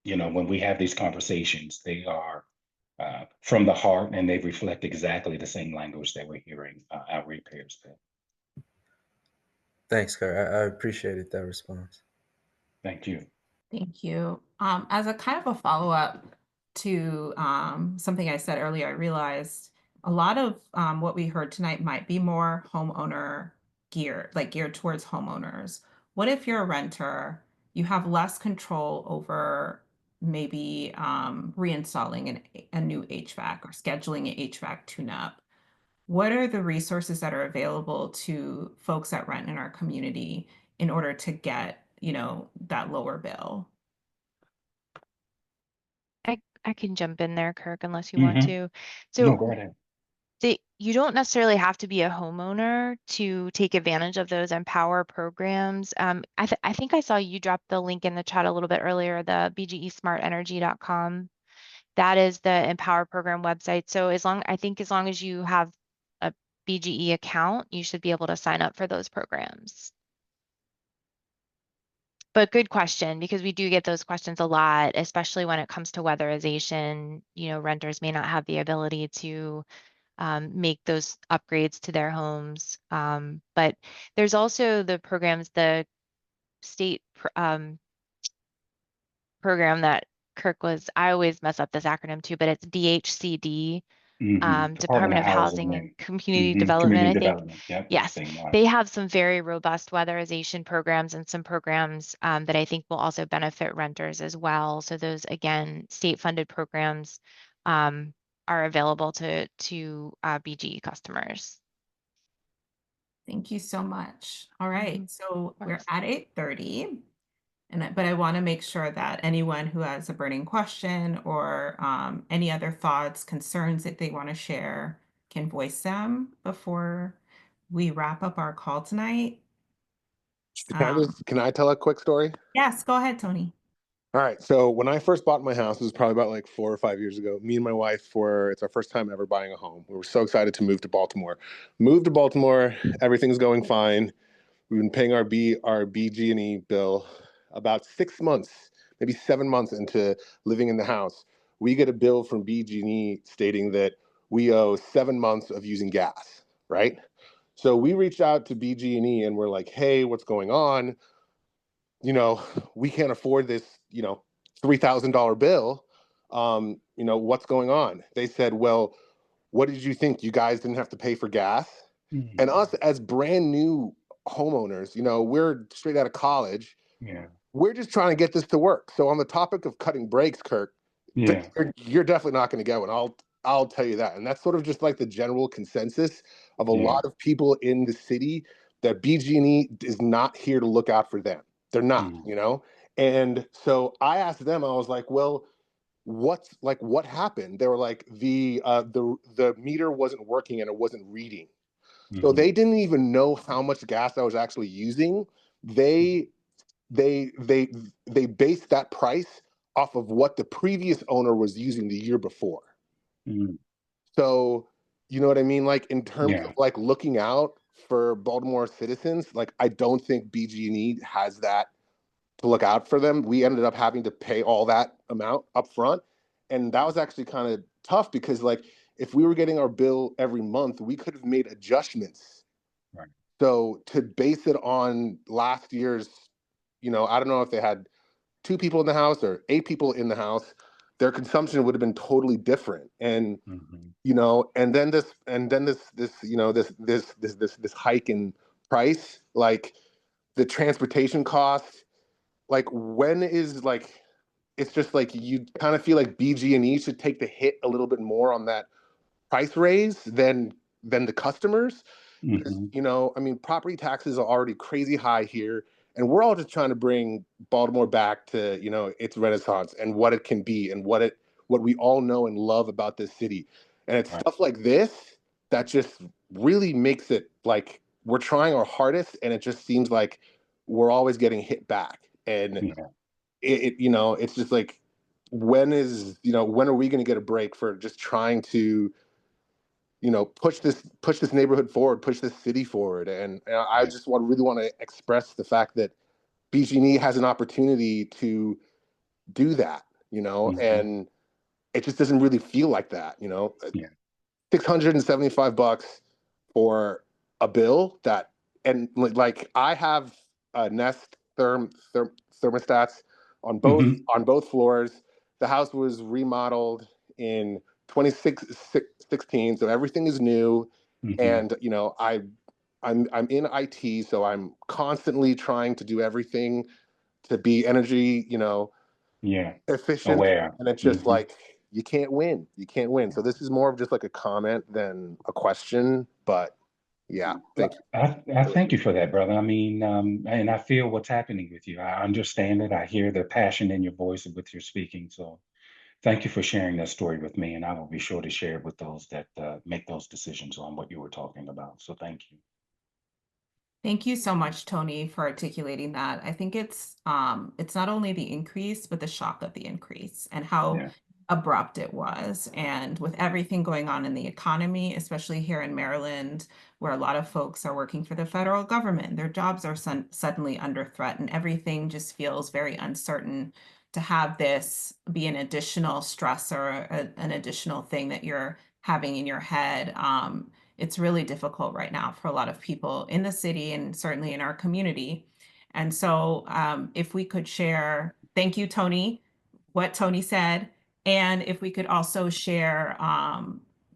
when we have these conversations, they are from the heart, and they reflect exactly the same language that we're hearing our ratepayers say. Thanks, Kurt. I appreciated that response. Thank you. Thank you. As a kind of a follow-up to something I said earlier, I realized a lot of what we heard tonight might be more homeowner geared towards homeowners. What if you're a renter, you have less control over maybe reinstalling a new HVAC or scheduling an HVAC tune-up? What are the resources that are available to folks that rent in our community in order to get, that lower bill? I can jump in there, Kirk, unless you want to. No, So go ahead. you don't necessarily have to be a homeowner to take advantage of those Empower programs. I think I saw you drop the link in the chat a little bit earlier, the bgesmartenergy.com. That is the Empower program website. So as long as you have a BGE account, you should be able to sign up for those programs. But good question, because we do get those questions a lot, especially when it comes to weatherization. Renters may not have the ability to make those upgrades to their homes. But there's also the programs, the state program that Kirk I always mess up this acronym too, but it's DHCD. Department of Housing and Community Development, I think. Development. Yep. Yes, they have some very robust weatherization programs and some programs that I think will also benefit renters as well. So those, again, state-funded programs are available to BGE customers. Thank you so much. All right, so we're at 8:30. But I want to make sure that anyone who has a burning question or any other thoughts, concerns that they want to share can voice them before we wrap up our call tonight. Can I tell a quick story? Yes, go ahead, Tony. All right. So when I first bought my house, it was probably about like 4 or 5 years ago. Me and my wife it's our first time ever buying a home. We were so excited to move to Baltimore. Moved to Baltimore, everything's going fine. We've been paying our BG&E bill. About 6 months, maybe 7 months into living in the house, we get a bill from BG&E stating that we owe 7 months of using gas, right? So we reached out to BG&E and we're like, hey, what's going on? We can't afford this, $3,000 bill. What's going on? They said, well, what did you think? You guys didn't have to pay for gas? Mm-hmm. And us as brand new homeowners, we're straight out of college. Yeah. We're just trying to get this to work. So on the topic of cutting breaks, Kirk, yeah, you're definitely not going to get one. I'll tell you that. And that's sort of just like the general consensus of a lot of people in the city, that BG&E is not here to look out for them. They're not, And so I asked them, I was like, well, what happened? They were like, the meter wasn't working and it wasn't reading. So they didn't even know how much gas I was actually using. They based that price off of what the previous owner was using the year before. So, you know what I mean? Like in terms of like looking out for Baltimore citizens, like I don't think BG&E has that to look out for them. We ended up having to pay all that amount up front. And that was actually kind of tough because like if we were getting our bill every month, we could have made adjustments. Right. So to base it on last year's, I don't know if they had 2 people in the house or 8 people in the house, their consumption would have been totally different. And and then this hike in price, like the transportation costs, like when is like, it's just like you kind of feel like BG&E should take the hit a little bit more on that price raise than the customers. Property taxes are already crazy high here, and we're all just trying to bring Baltimore back to, its renaissance and what it can be and what we all know and love about this city. And it's stuff like this that just really makes it like we're trying our hardest, and it just seems like we're always getting hit back. And it's just like, when are we going to get a break for just trying to push this neighborhood forward, push this city forward? And I just really want to express the fact that BG&E has an opportunity to do that. you know, Mhm. and it just doesn't really feel like that, you know. Yeah. $675 for a bill that, and like I have Nest thermostats on Mhm. both floors. The house was remodeled in 2016, so everything is new. Mhm. And you know, I'm in IT, so I'm constantly trying to do everything to be energy, you know, Yeah. efficient. Aware. And it's just Mhm. like you can't win. You can't win. So this is more of just like a comment than a question. But yeah, thank you. I thank you for that, brother. I mean, and I feel what's happening with you. I understand it. I hear the passion in your voice with your speaking. So thank you for sharing that story with me. And I will be sure to share it with those that make those decisions on what you were talking about. So thank you. Thank you so much, Tony, for articulating that. I think it's not only the increase, but the shock of the increase and how Yeah. abrupt it was. And with everything going on in the economy, especially here in Maryland, where a lot of folks are working for the federal government, their jobs are suddenly under threat, and everything just feels very uncertain. To have this be an additional stressor, an additional thing that you're having in your head, it's really difficult right now for a lot of people in the city and certainly in our community. And so if we could share, thank you, Tony, what Tony said, and if we could also share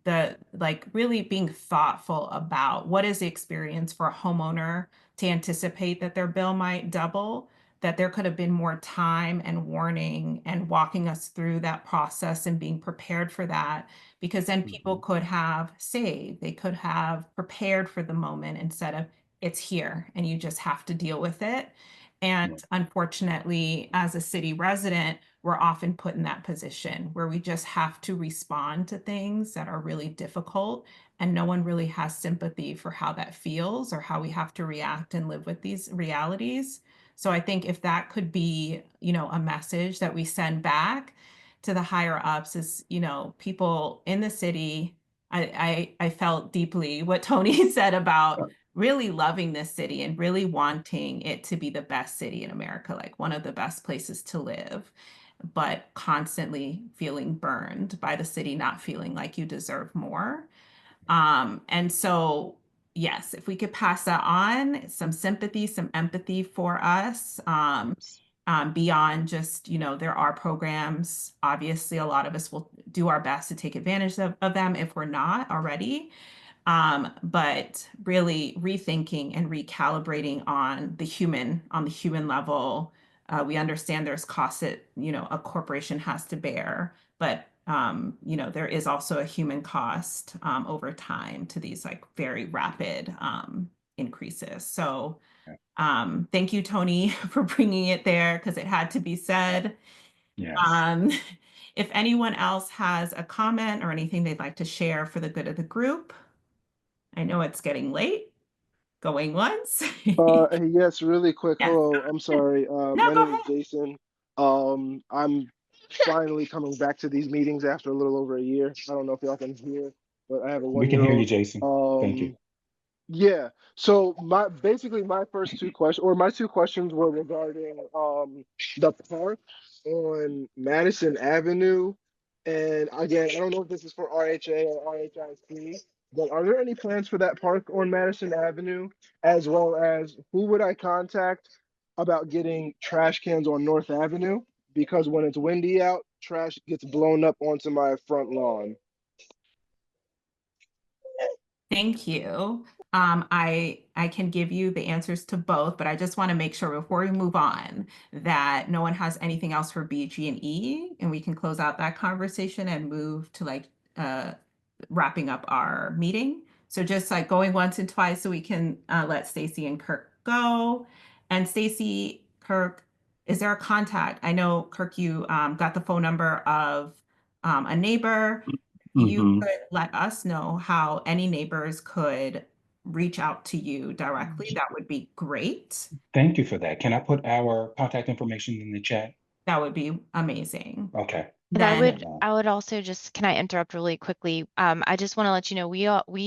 the like really being thoughtful about what is the experience for a homeowner to anticipate that their bill might double, that there could have been more time and warning and walking us through that process and being prepared for that, because then people could have saved, they could have prepared for the moment instead of it's here and you just have to deal with it. And Yeah. unfortunately, as a city resident, we're often put in that position where we just have to respond to things that are really difficult, and no one really has sympathy for how that feels or how we have to react and live with these realities. So I think if that could be, you know, a message that we send back to the higher ups is, you know, people in the city, I felt deeply what Tony said about really loving this city and really wanting it to be the best city in America, like one of the best places to live, but constantly feeling burned by the city, not feeling like you deserve more. And so, yes, if we could pass that on, some sympathy, some empathy for us, beyond just, you know, there are programs. Obviously, a lot of us will do our best to take advantage of them if we're not already. But really rethinking and recalibrating on the human level. We understand there's costs that, you know, a corporation has to bear, but you know, there is also a human cost over time to these like very rapid increases. So thank you, Tony, for bringing it there because it had to be said. Yes. If anyone else has a comment or anything they'd like to share for the good of the group, I know it's getting late. Going once. Yes, really quick. Yes. Hello, I'm sorry. No, My go name is ahead. Jason. I'm finally coming back to these meetings after a little over a year. I don't know if y'all can hear, but I have a We can hear you, 1-year-old. Jason. Thank you. Yeah. So my first two questions, or my two questions, were regarding the park on Madison Avenue. And again, I don't know if this is for RHA or RHIC, but are there any plans for that park on Madison Avenue, as well as who would I contact about getting trash cans on North Avenue? Because when it's windy out, trash gets blown up onto my front lawn. Thank you. I can give you the answers to both, but I just want to make sure before we move on that no one has anything else for B, G, and E, and we can close out that conversation and move to like wrapping up our meeting. So just like going once and twice so we can let Stacy and Kirk go. And Stacy, Kirk, is there a contact? I know, Kirk, you got the phone number of a neighbor. You Mhm. could let us know how any neighbors could reach out to you directly. That would be great. Thank you for that. Can I put our contact information in the chat? That would be amazing. Okay. And Then, I would also just, can I interrupt really quickly? I just want to let you know we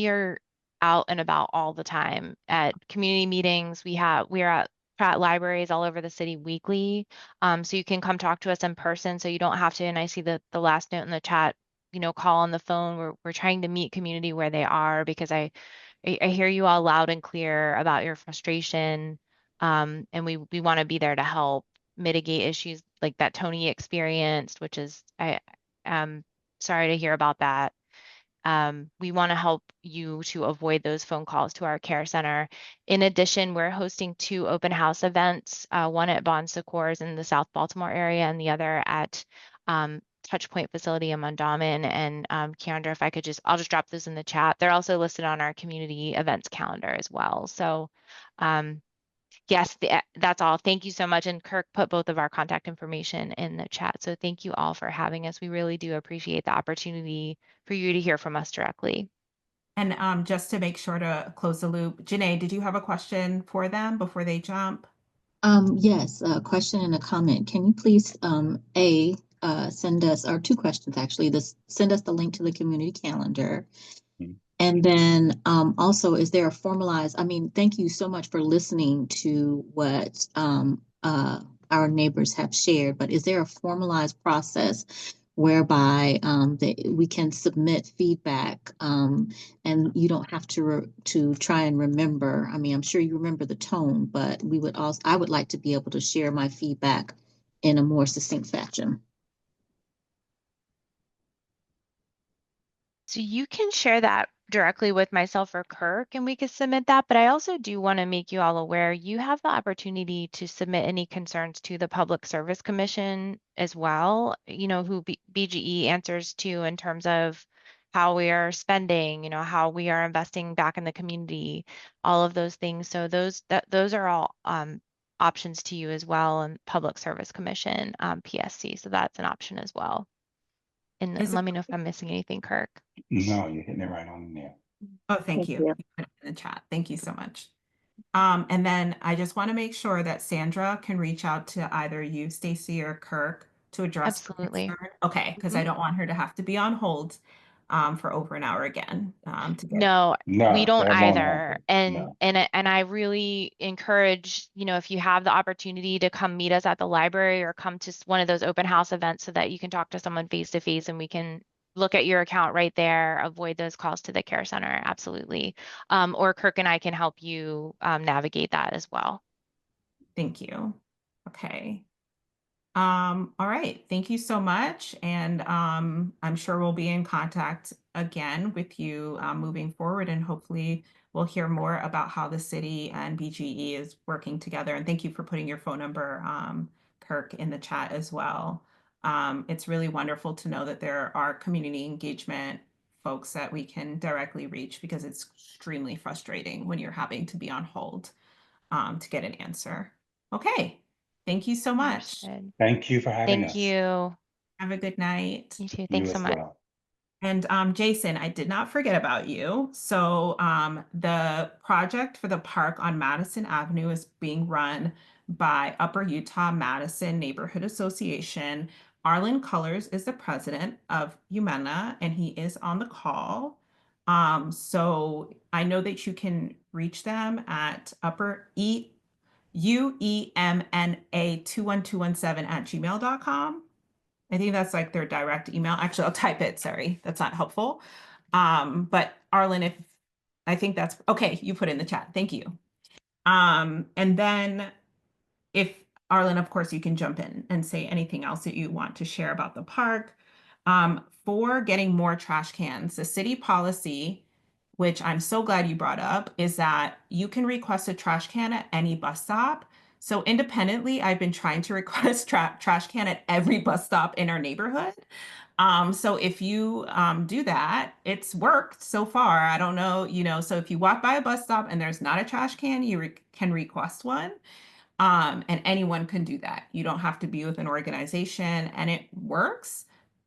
are out and about all the time at community meetings. We are at chat libraries all over the city weekly. So you can come talk to us in person so you don't have to, and I see the last note in the chat, call on the phone. We're trying to meet community where they are, because I hear you all loud and clear about your frustration. And we want to be there to help mitigate issues like that Tony experienced, which is, I'm sorry to hear about that. We want to help you to avoid those phone calls to our care center. In addition, we're hosting 2 open house events, one at Bon Secours in the South Baltimore area and the other at Touchpoint facility in Mondawmin. And Keandra, if I could I'll just drop those in the chat. They're also listed on our community events calendar as well. So yes, that's all. Thank you so much. And Kirk put both of our contact information in the chat. So thank you all for having us. We really do appreciate the opportunity for you to hear from us directly. And just to make sure to close the loop, Janae, did you have a question for them before they jump? Yes, a question and a comment. Can you please, send us, or 2 questions actually, send us the link to the community calendar. And then also, is there a formalized, thank you so much for listening to what our neighbors have shared, but is there a formalized process whereby we can submit feedback and you don't have to try and remember? I'm sure you remember the tone, but I would like to be able to share my feedback in a more succinct fashion. So you can share that directly with myself or Kirk, and we could submit that. But I also do want to make you all aware, you have the opportunity to submit any concerns to the Public Service Commission as well, who BGE answers to in terms of how we are spending, how we are investing back in the community, all of those things. So those are all options to you as well, and Public Service Commission, PSC. So that's an option as well. And let me know if I'm missing anything, Kirk. No, you're hitting it right on there. Oh, thank you. You put it in the chat. Thank you so much. And then I just want to make sure that Sandra can reach out to either you, Stacy, or Kirk to address. Absolutely. Okay, because I don't want her to have to be on hold for over an hour again. No, we don't that won't either. happen. And I really encourage, if you have the opportunity to come meet us at the library or come to one of those open house events so that you can talk to someone face to face and we can look at your account right there, avoid those calls to the care center. Absolutely. Or Kirk and I can help you navigate that as well. Thank you. Okay. All right. Thank you so much. And I'm sure we'll be in contact again with you moving forward, and hopefully we'll hear more about how the city and BGE is working together. And thank you for putting your phone number, Kirk, in the chat as well. It's really wonderful to know that there are community engagement folks that we can directly reach, because it's extremely frustrating when you're having to be on hold to get an answer. Okay. Thank you so much. Understood. Thank you for having us. Thank you. Have a good night. You too. Thanks so much. Well. And Jason, I did not forget about you. So the project for the park on Madison Avenue is being run by Upper Utah Madison Neighborhood Association. Arlen Colors is the president of UMENA, and he is on the call. So I know that you can reach them at UEMNA21217 I think that's like their direct email. Actually, I'll type it. Sorry, that's not helpful. But Arlen, I think that's okay. You put it in the chat. Thank you. And then if Arlen, of course, you can jump in and say anything else that you want to share about the park. For getting more trash cans, the city policy, which I'm so glad you brought up, is that you can request a trash can at any bus stop. So independently, I've been trying to request trash can at every bus stop in our neighborhood. So if you do that, it's worked so far. I don't know, so if you walk by a bus stop and there's not a trash can, you can request one. And anyone can do that. You don't have to be with an organization, and it works.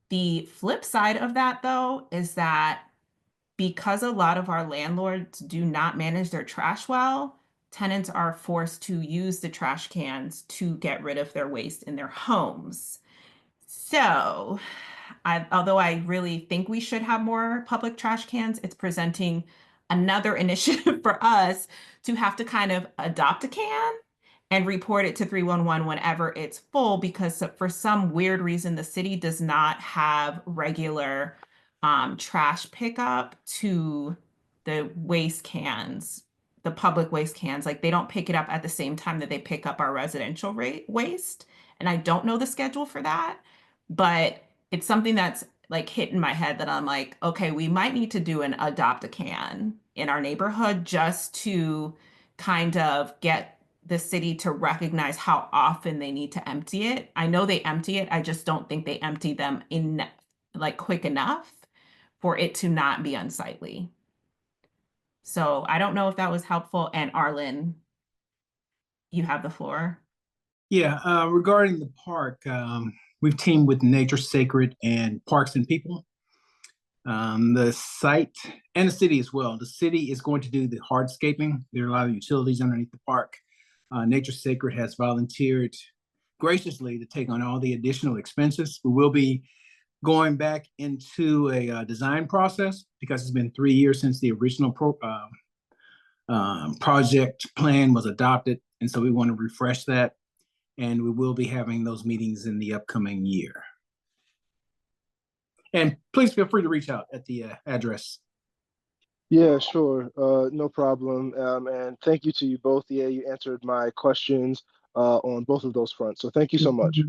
The flip side of that, though, is that because a lot of our landlords do not manage their trash well, tenants are forced to use the trash cans to get rid of their waste in their homes. So, although I really think we should have more public trash cans, it's presenting another initiative for us to have to kind of adopt a can and report it to 311 whenever it's full, because for some weird reason, the city does not have regular trash pickup to the waste cans, the public waste cans. Like they don't pick it up at the same time that they pick up our residential waste. And I don't know the schedule for that, but it's something that's like hit in my head that I'm like, okay, we might need to do an adopt a can in our neighborhood just to kind of get the city to recognize how often they need to empty it. I know they empty it. I just don't think they empty them in like quick enough for it to not be unsightly. So I don't know if that was helpful. And Arlen, you have the floor. Yeah, regarding the park, we've teamed with Nature Sacred and Parks and People. The site and the city as well. The city is going to do the hardscaping. There are a lot of utilities underneath the park. Nature Sacred has volunteered graciously to take on all the additional expenses. We will be going back into a design process because it's been 3 years since the original project plan was adopted. And so we want to refresh that. And we will be having those meetings in the upcoming year. And please feel free to reach out at the address. Yeah, sure. No problem. And thank you to you both. Yeah, you answered my questions on both of those fronts. So thank you so much.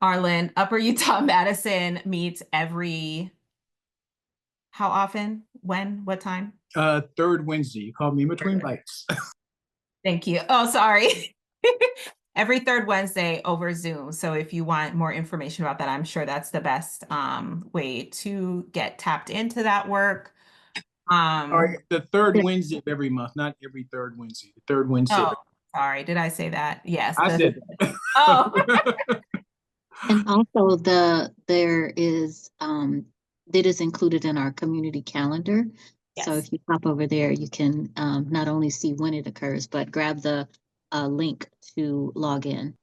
Arlen, Upper Utah Madison meets every, how often? When? What time? Third Wednesday. You called me in between bites. Thank you. Oh, sorry. Every third Wednesday over Zoom. So if you want more information about that, I'm sure that's the best way to get tapped into that work. All right, the third Wednesday of every month, not every third Wednesday. The third Wednesday. Oh, sorry. Did I say that? Yes. I said that. Oh. And also there is that is included in our community calendar. Yes. So if you pop over there, you can not only see when it occurs, but grab the link to log in.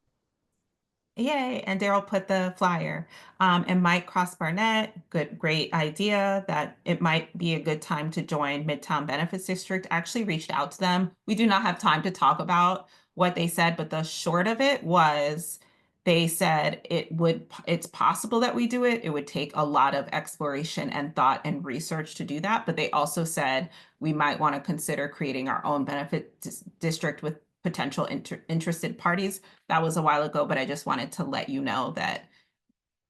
Yay, and Daryl put the flyer. And Mike Cross Barnett, great idea that it might be a good time to join Midtown Benefits District. Actually reached out to them. We do not have time to talk about what they said, but the short of it was they said it's possible that we do it. It would take a lot of exploration and thought and research to do that. But they also said we might want to consider creating our own benefit district with potential interested parties. That was a while ago, but I just wanted to let you know that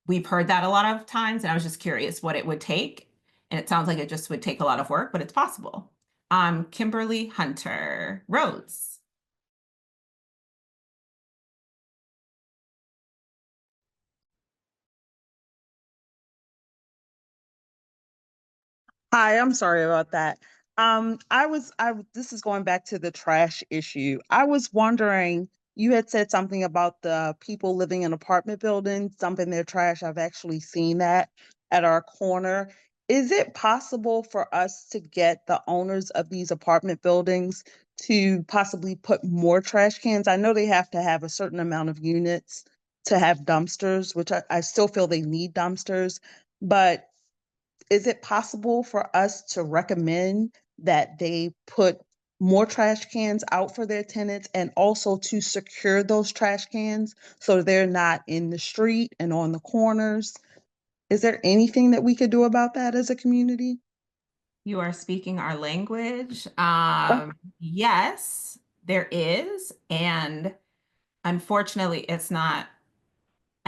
we've heard that a lot of times, and I was just curious what it would take. And it sounds like it just would take a lot of work, but it's possible. Kimberly Hunter Rhodes. Hi, I'm sorry about that. This is going back to the trash issue. I was wondering, you had said something about the people living in apartment buildings dumping their trash. I've actually seen that at our corner. Is it possible for us to get the owners of these apartment buildings to possibly put more trash cans? I know they have to have a certain amount of units to have dumpsters, which I still feel they need dumpsters, but is it possible for us to recommend that they put more trash cans out for their tenants and also to secure those trash cans so they're not in the street and on the corners? Is there anything that we could do about that as a community? You are speaking our language. Yes, there is. And unfortunately, it's not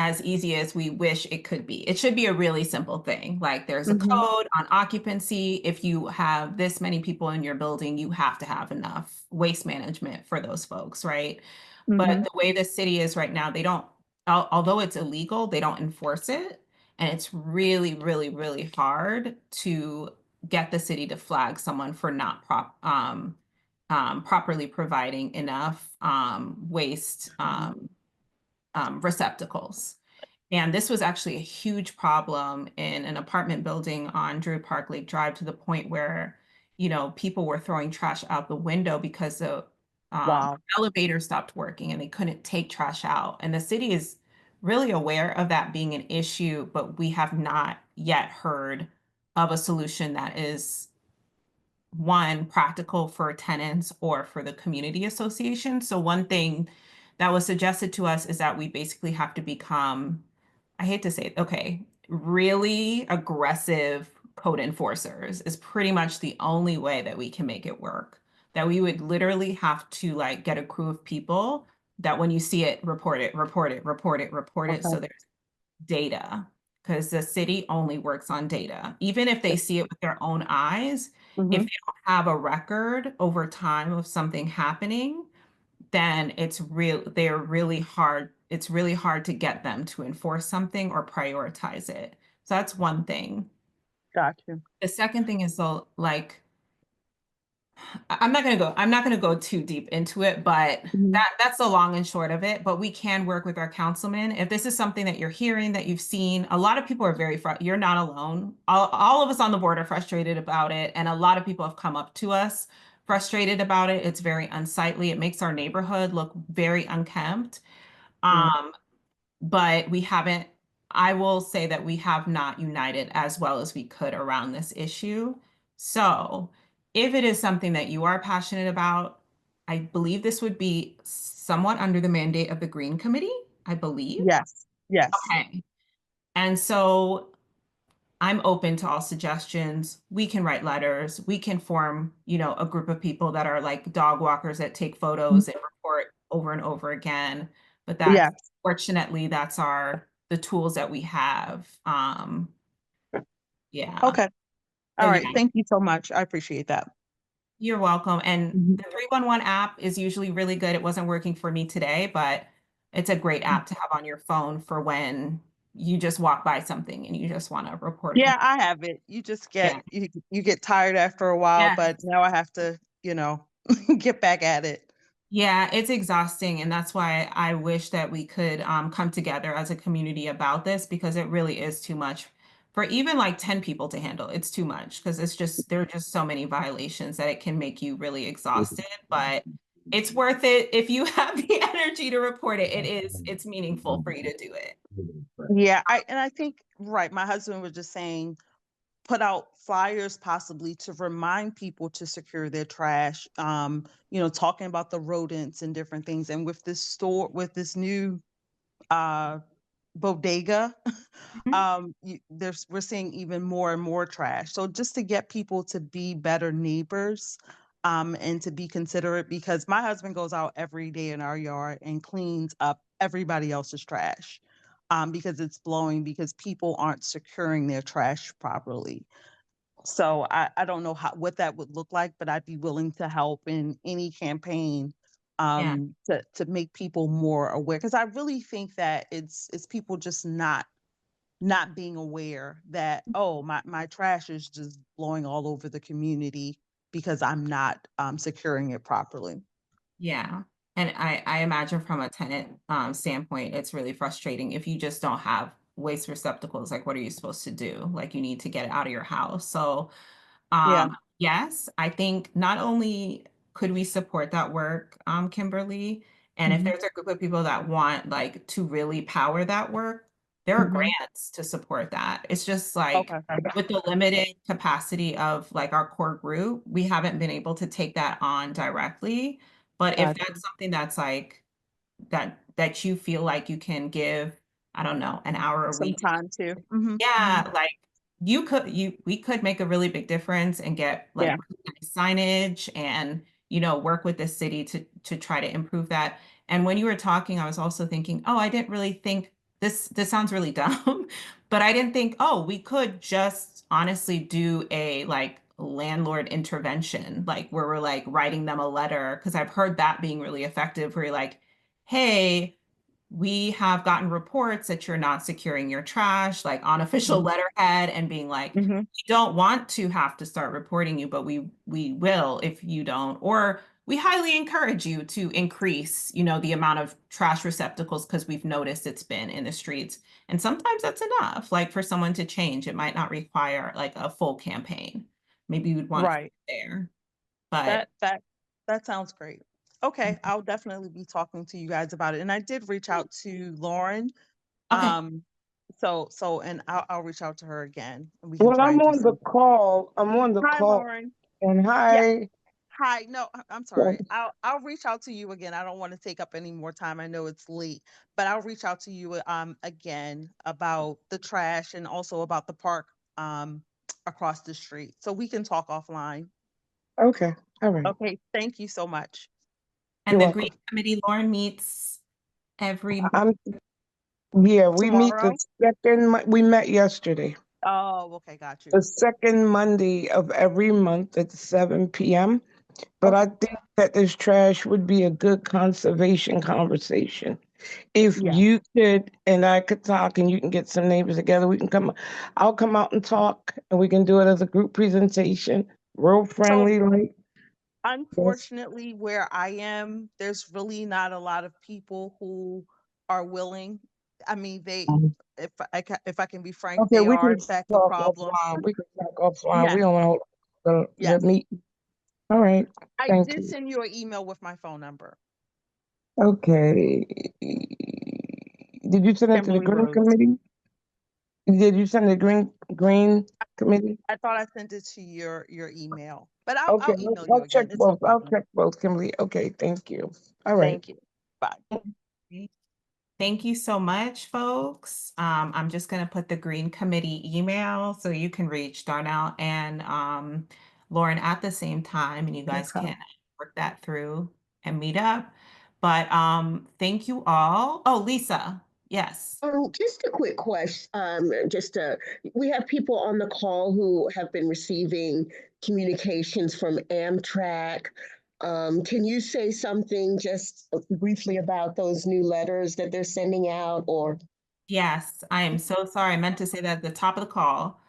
as easy as we wish it could be. It should be a really simple thing. Like there's a code on occupancy. If you have this many people in your building, you have to have enough waste management for those folks, right? But the way the city is right now, they don't, although it's illegal, they don't enforce it. And it's really, really, really hard to get the city to flag someone for not properly providing enough waste receptacles. And this was actually a huge problem in an apartment building on Drew Park Lake Drive, to the point where, people were throwing trash out the window because the Wow. elevator stopped working and they couldn't take trash out. And the city is really aware of that being an issue, but we have not yet heard of a solution that is one, practical for tenants or for the community association. So one thing that was suggested to us is that we basically have to become, I hate to say it, okay, really aggressive code enforcers is pretty much the only way that we can make it work. That we would literally have to like get a crew of people that when you see it, report it, report it, report it, report it. Okay. So there's data, because the city only works on data. Even if they see it with their own eyes, if Mhm. they don't have a record over time of something happening, then it's really hard to get them to enforce something or prioritize it. So that's one thing. Got you. The second thing is like I'm not gonna go too deep into it, but Mhm. that's the long and short of it. But we can work with our councilman. If this is something that you're hearing, that you've seen, a lot of people are you're not alone. All of us on the board are frustrated about it. And a lot of people have come up to us frustrated about it. It's very unsightly. It makes our neighborhood look very unkempt. Yeah. But we haven't, I will say that we have not united as well as we could around this issue. So if it is something that you are passionate about, I believe this would be somewhat under the mandate of the Green Committee, I believe. Yes. Yes. Okay. And so I'm open to all suggestions. We can write letters. We can form, a group of people that are like dog walkers that take photos and report over and over again. But Yes. fortunately, that's the tools that we have. Yeah. Okay. All So right. yeah, Thank you so much. I appreciate that. you're welcome. And Mhm. the 311 app is usually really good. It wasn't working for me today, but it's a great app to have on your phone for when you just walk by something and you just want to report it. Yeah, I have it. You just Yeah. you get tired after a while, Yes. but now I have to, get back at it. Yeah, it's exhausting. And that's why I wish that we could come together as a community about this, because it really is too much for even like 10 people to handle. It's too much because there are just so many violations that it can make you really exhausted. But it's worth it if you have the energy to report it. It's meaningful for you to do it. Yeah, I think right, my husband was just saying put out flyers possibly to remind people to secure their trash, talking about the rodents and different things. And with this new uh bodega, Mhm. we're seeing even more and more trash. So just to get people to be better neighbors, and to be considerate, because my husband goes out every day in our yard and cleans up everybody else's trash, because it's blowing, because people aren't securing their trash properly. So I don't know what that would look like, but I'd be willing to help in any campaign, Yeah. to make people more aware, because I really think that it's people just not being aware that, oh, my trash is just blowing all over the community because I'm not securing it properly. Yeah. And I imagine from a tenant standpoint, it's really frustrating if you just don't have waste receptacles. Like, what are you supposed to do? Like, you need to get it out of your house. So Yeah. yes, I think not only could we support that work, Kimberly, and if Mhm. there's a group of people that want like to really power that work, there are Mhm. grants to support that. It's just like Okay. with the limited capacity of like our core group, we haven't been able to take that on directly. But if Gotcha. that's something that's like that you feel like you can give, I don't know, an hour a Some week, time too. Mhm. Mhm. yeah, like we could make a really big difference and get like Yeah. really nice signage and work with the city to try to improve that. And when you were talking, I was also thinking, oh, I didn't really think this sounds really dumb, but I didn't think, oh, we could just honestly do a like landlord intervention, like where we're like writing them a letter, because I've heard that being really effective, where you're like, hey, we have gotten reports that you're not securing your trash, like on official Mhm. letterhead, and being like, Mhm. we don't want to have to start reporting you, but we will if you don't. Or we highly encourage you to increase, the amount of trash receptacles, because we've noticed it's been in the streets. And sometimes that's enough, like for someone to change. It might not require like a full campaign. Maybe you'd want to Right. there. But That sounds great. Okay, I'll definitely be talking to you guys about it. And I did reach out to Lauren Okay. And I'll reach out to her again and we can Well, try I'm and do on the something. call. I'm on the Hi, call. Lauren. And Yeah. hi. Hi. No, I'm sorry. I'll reach out to you again. I don't want to take up any more time. I know it's late, but I'll reach out to you again about the trash and also about the park across the street. So we can talk offline. Okay. All right. Okay. Thank you so much. And You're the Green welcome. Committee, Lauren, meets every Yeah, we meet Tomorrow? we met yesterday. Oh, okay, got you. The second Monday of every month at 7 p.m. But I think that this trash would be a good conservation conversation. If Yeah. you could and I could talk and you can get some neighbors together, I'll come out and talk and we can do it as a group presentation, real friendly, like. Yes. Unfortunately, where I am, there's really not a lot of people who are willing. I mean, if I can be frank, Okay, they we are can in fact a talk problem. offline. We can talk offline. Yeah, We don't want the yes. meet. All right. I Thank did you. send you an email with my phone number. Okay. Did you send it to the Kimberly Green Rose. Committee? Did you send the Green Committee? I thought I sent it to your email, but I'll Okay, email you I'll check again. It's no both. I'll problem. check both, Kimberly. Okay, thank you. All right. Thank you. Bye. Thank you so much, folks. I'm just going to put the Green Committee email so you can reach Darnell and Lauren at the same time, and you guys Okay. can work that through and meet up. But thank you all. Oh, Lisa, yes. Just a quick question. We have people on the call who have been receiving communications from Amtrak. Can you say something just briefly about those new letters that they're sending out or? Yes, I am so sorry. I meant to say that at the top of the call.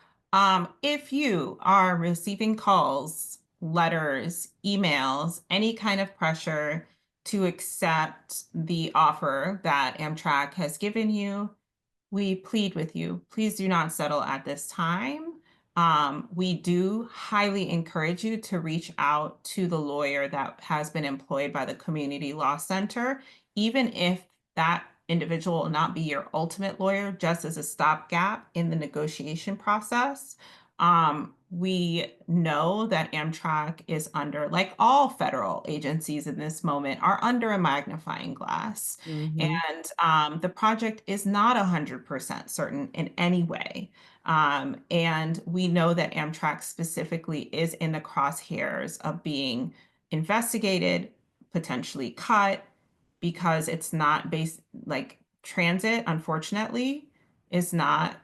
If you are receiving calls, letters, emails, any kind of pressure to accept the offer that Amtrak has given you, we plead with you, please do not settle at this time. We do highly encourage you to reach out to the lawyer that has been employed by the Community Law Center, even if that individual will not be your ultimate lawyer, just as a stopgap in the negotiation process. We know that Amtrak is under, like all federal agencies in this moment, are under a magnifying glass. And the project is not 100% certain in any way. And we know that Amtrak specifically is in the crosshairs of being investigated, potentially cut, because it's not based, like transit, unfortunately, is not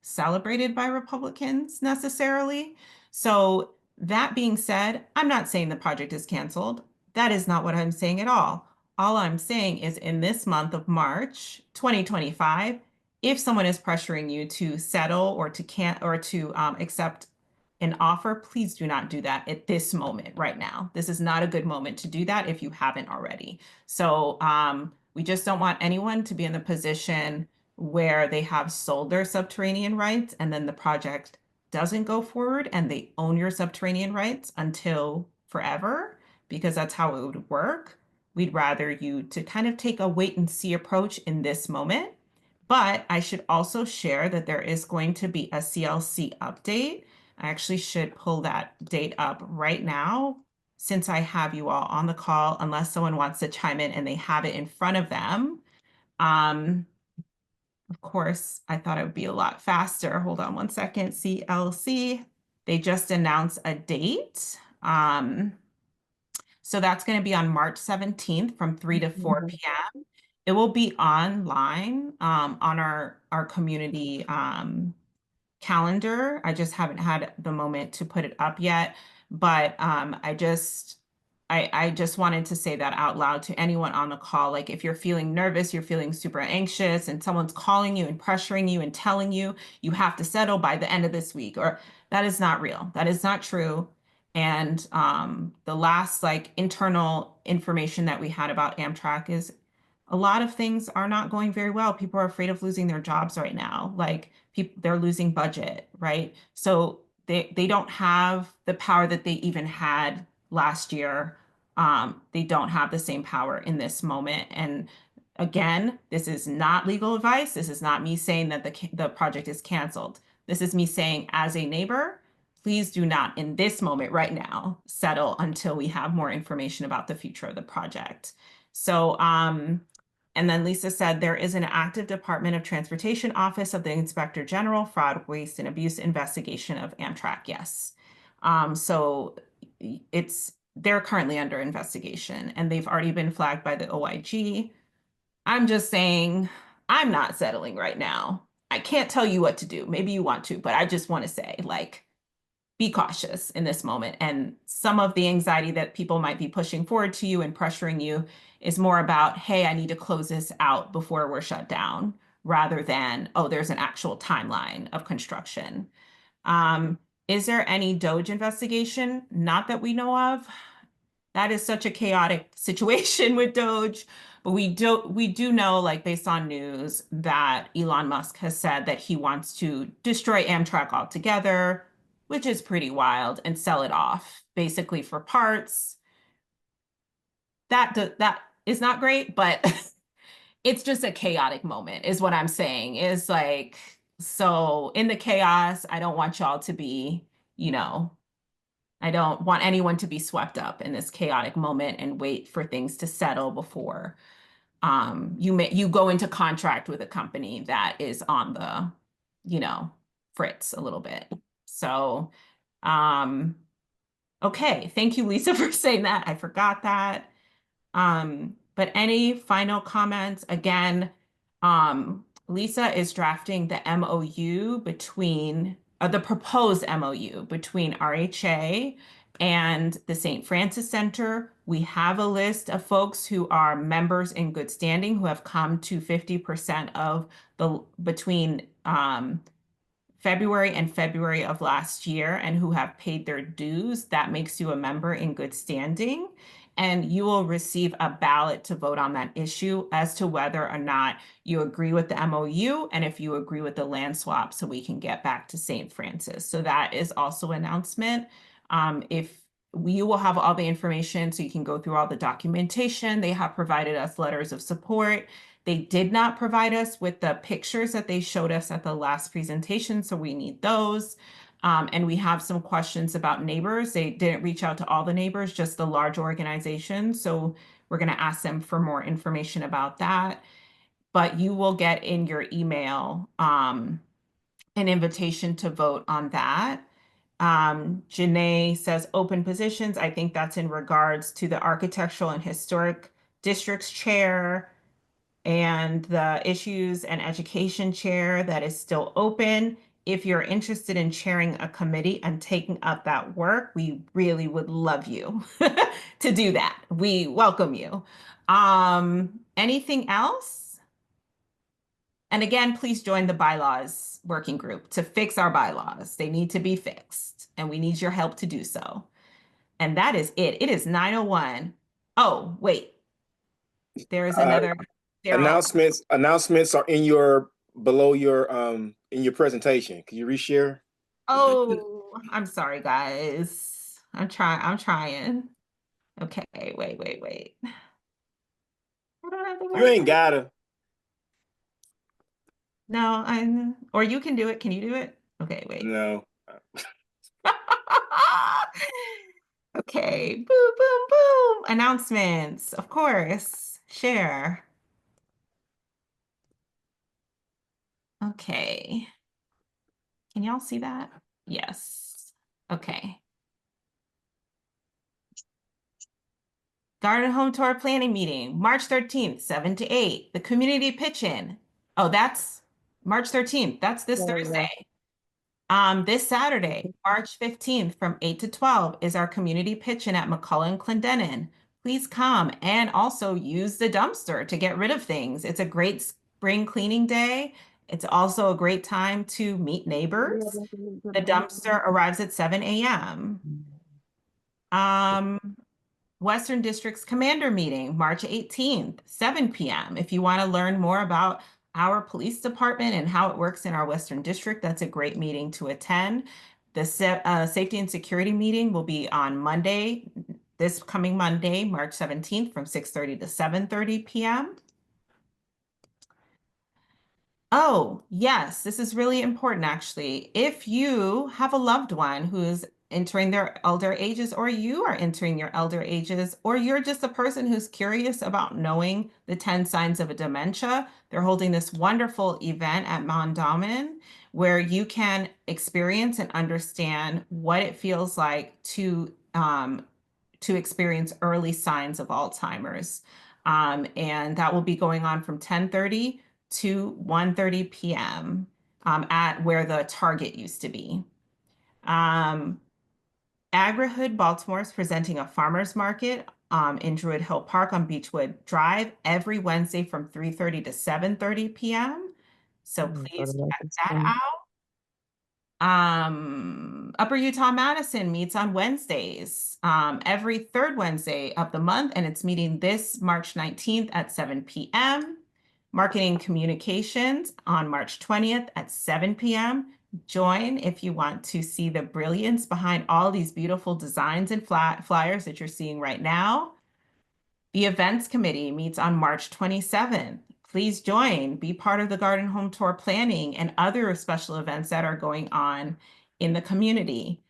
celebrated by Republicans necessarily. So that being said, I'm not saying the project is canceled. That is not what I'm saying at all. All I'm saying is in this month of March 2025, if someone is pressuring you to settle or to accept an offer, please do not do that at this moment right now. This is not a good moment to do that if you haven't already. So we just don't want anyone to be in the position where they have sold their subterranean rights and then the project doesn't go forward and they own your subterranean rights until forever, because that's how it would work. We'd rather you to kind of take a wait and see approach in this moment. But I should also share that there is going to be a CLC update. I actually should pull that date up right now since I have you all on the call, unless someone wants to chime in and they have it in front of them. Of course, I thought it would be a lot faster. Hold on one second. CLC, they just announced a date. So that's going to be on March 17th from 3 to 4 p.m. It will be online on our community calendar. I just haven't had the moment to put it up yet, but I just wanted to say that out loud to anyone on the call. Like if you're feeling nervous, you're feeling super anxious and someone's calling you and pressuring you and telling you you have to settle by the end of this week, or that is not real. That is not true. And the last like internal information that we had about Amtrak is a lot of things are not going very well. People are afraid of losing their jobs right now. Like they're losing budget, right? So they don't have the power that they even had last year. They don't have the same power in this moment. And Again, this is not legal advice. This is not me saying that the project is canceled. This is me saying, as a neighbor, please do not, in this moment right now, settle until we have more information about the future of the project. So, and then Lisa said, there is an active Department of Transportation Office of the Inspector General Fraud, Waste, and Abuse investigation of Amtrak. Yes. So they're currently under investigation, and they've already been flagged by the OIG. I'm just saying, I'm not settling right now. I can't tell you what to do. Maybe you want to, but I just want to say, like, be cautious in this moment. And some of the anxiety that people might be pushing forward to you and pressuring you is more about, hey, I need to close this out before we're shut down, rather than, oh, there's an actual timeline of construction. Is there any DOJ investigation? Not that we know of. That is such a chaotic situation with DOJ. But we do know, like, based on news, that Elon Musk has said that he wants to destroy Amtrak altogether, which is pretty wild, and sell it off basically for parts. That is not great, but it's just a chaotic moment, is what I'm saying. Is like, so in the chaos, I don't want y'all to be, I don't want anyone to be swept up in this chaotic moment and wait for things to settle before you go into contract with a company that is on the, fritz a little bit. So, okay, thank you, Lisa, for saying that. I forgot that. But any final comments? Again, Lisa is drafting the MOU between the proposed MOU between RHA and the St. Francis Center. We have a list of folks who are members in good standing who have come to 50% of between February and February of last year and who have paid their dues. That makes you a member in good standing. And you will receive a ballot to vote on that issue as to whether or not you agree with the MOU and if you agree with the land swap, so we can get back to St. Francis. So that is also an announcement. If you will have all the information, so you can go through all the documentation. They have provided us letters of support. They did not provide us with the pictures that they showed us at the last presentation, so we need those. And we have some questions about neighbors. They didn't reach out to all the neighbors, just the large organizations. So we're going to ask them for more information about that. But you will get in your email an invitation to vote on that. Janae says open positions. I think that's in regards to the Architectural and Historic Districts Chair and the Issues and Education Chair that is still open. If you're interested in chairing a committee and taking up that work, we really would love you to do that. We welcome you. Anything else? And again, please join the bylaws working group to fix our bylaws. They need to be fixed, and we need your help to do so. And that is it. It is 9:01. Oh, wait. There is another. Announcements are below your in your presentation. Can you reshare? Oh, I'm sorry, guys. I'm trying. Okay, wait. I don't have the You ain't gotta. No, or you can do it. Can you do it? Okay, wait. No. Okay, boom, boom, boom. Announcements, of course. Share. Okay. Can y'all see that? Yes. Okay. Garden Home Tour Planning Meeting, March 13th, 7 to 8. The community pitch-in. Oh, that's March 13th. That's this Thursday. This Saturday, March 15th from 8 to 12 is our community pitch-in at McCullough and Clendenin. Please come and also use the dumpster to get rid of things. It's a great spring cleaning day. It's also a great time to meet neighbors. The dumpster arrives at 7 a.m. Western District's Commander Meeting, March 18th, 7 p.m. If you want to learn more about our police department and how it works in our Western District, that's a great meeting to attend. The Safety and Security Meeting will be on Monday, this coming Monday, March 17th from 6:30 to 7:30 p.m. Oh, yes, this is really important, actually. If you have a loved one who's entering their elder ages, or you are entering your elder ages, or you're just a person who's curious about knowing the 10 signs of a dementia, they're holding this wonderful event at Mondawmin where you can experience and understand what it feels like to experience early signs of Alzheimer's. And that will be going on from 10:30 to 1:30 p.m. At where the Target used to be. Agri-Hood Baltimore is presenting a farmer's market in Druid Hill Park on Beechwood Drive every Wednesday from 3:30 to 7:30 p.m. So please check that out. Upper Utah Madison meets on Wednesdays, every third Wednesday of the month, and it's meeting this March 19th at 7 p.m. Marketing Communications on March 20th at 7 p.m. Join if you want to see the brilliance behind all these beautiful designs and flyers that you're seeing right now. The Events Committee meets on March 27th. Please join, be part of the Garden Home Tour planning and other special events that are going on in the community.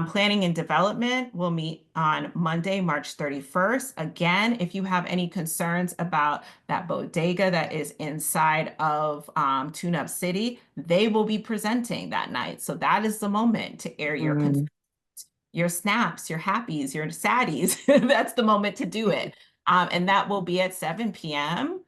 Planning and Development will meet on Monday, March 31st. Again, if you have any concerns about that bodega that is inside of Tune-Up City, they will be presenting that night. So that is the moment to air your concerns, your snaps, your happies, your saddies. That's the moment to do it. And that will be at 7 p.m.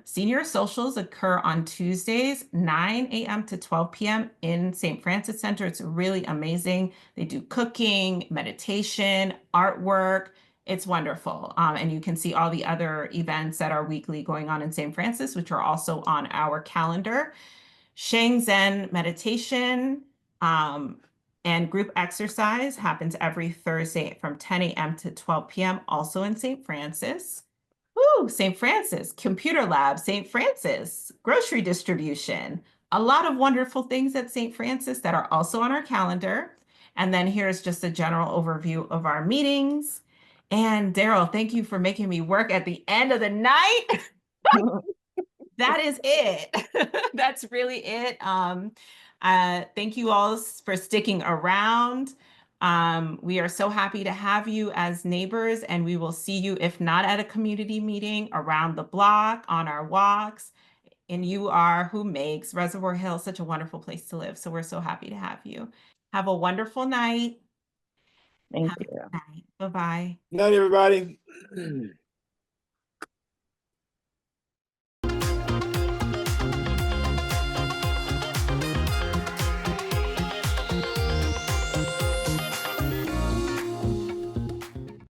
Senior socials occur on Tuesdays, 9 a.m. to 12 p.m. in St. Francis Center. It's really amazing. They do cooking, meditation, artwork. It's wonderful. And you can see all the other events that are weekly going on in St. Francis, which are also on our calendar. Shang Zen meditation and group exercise happens every Thursday from 10 a.m. to 12 p.m. also in St. Francis. Woo, St. Francis, Computer Lab, St. Francis, grocery distribution, a lot of wonderful things at St. Francis that are also on our calendar. And then here's just a general overview of our meetings. And Daryl, thank you for making me work at the end of the night. That is it. That's really it. Thank you all for sticking around. We are so happy to have you as neighbors, and we will see you, if not at a community meeting, around the block, on our walks. And you are who makes Reservoir Hill such a wonderful place to live. So we're so happy to have you. Have a wonderful night. Thank you. Bye-bye. Good night, everybody.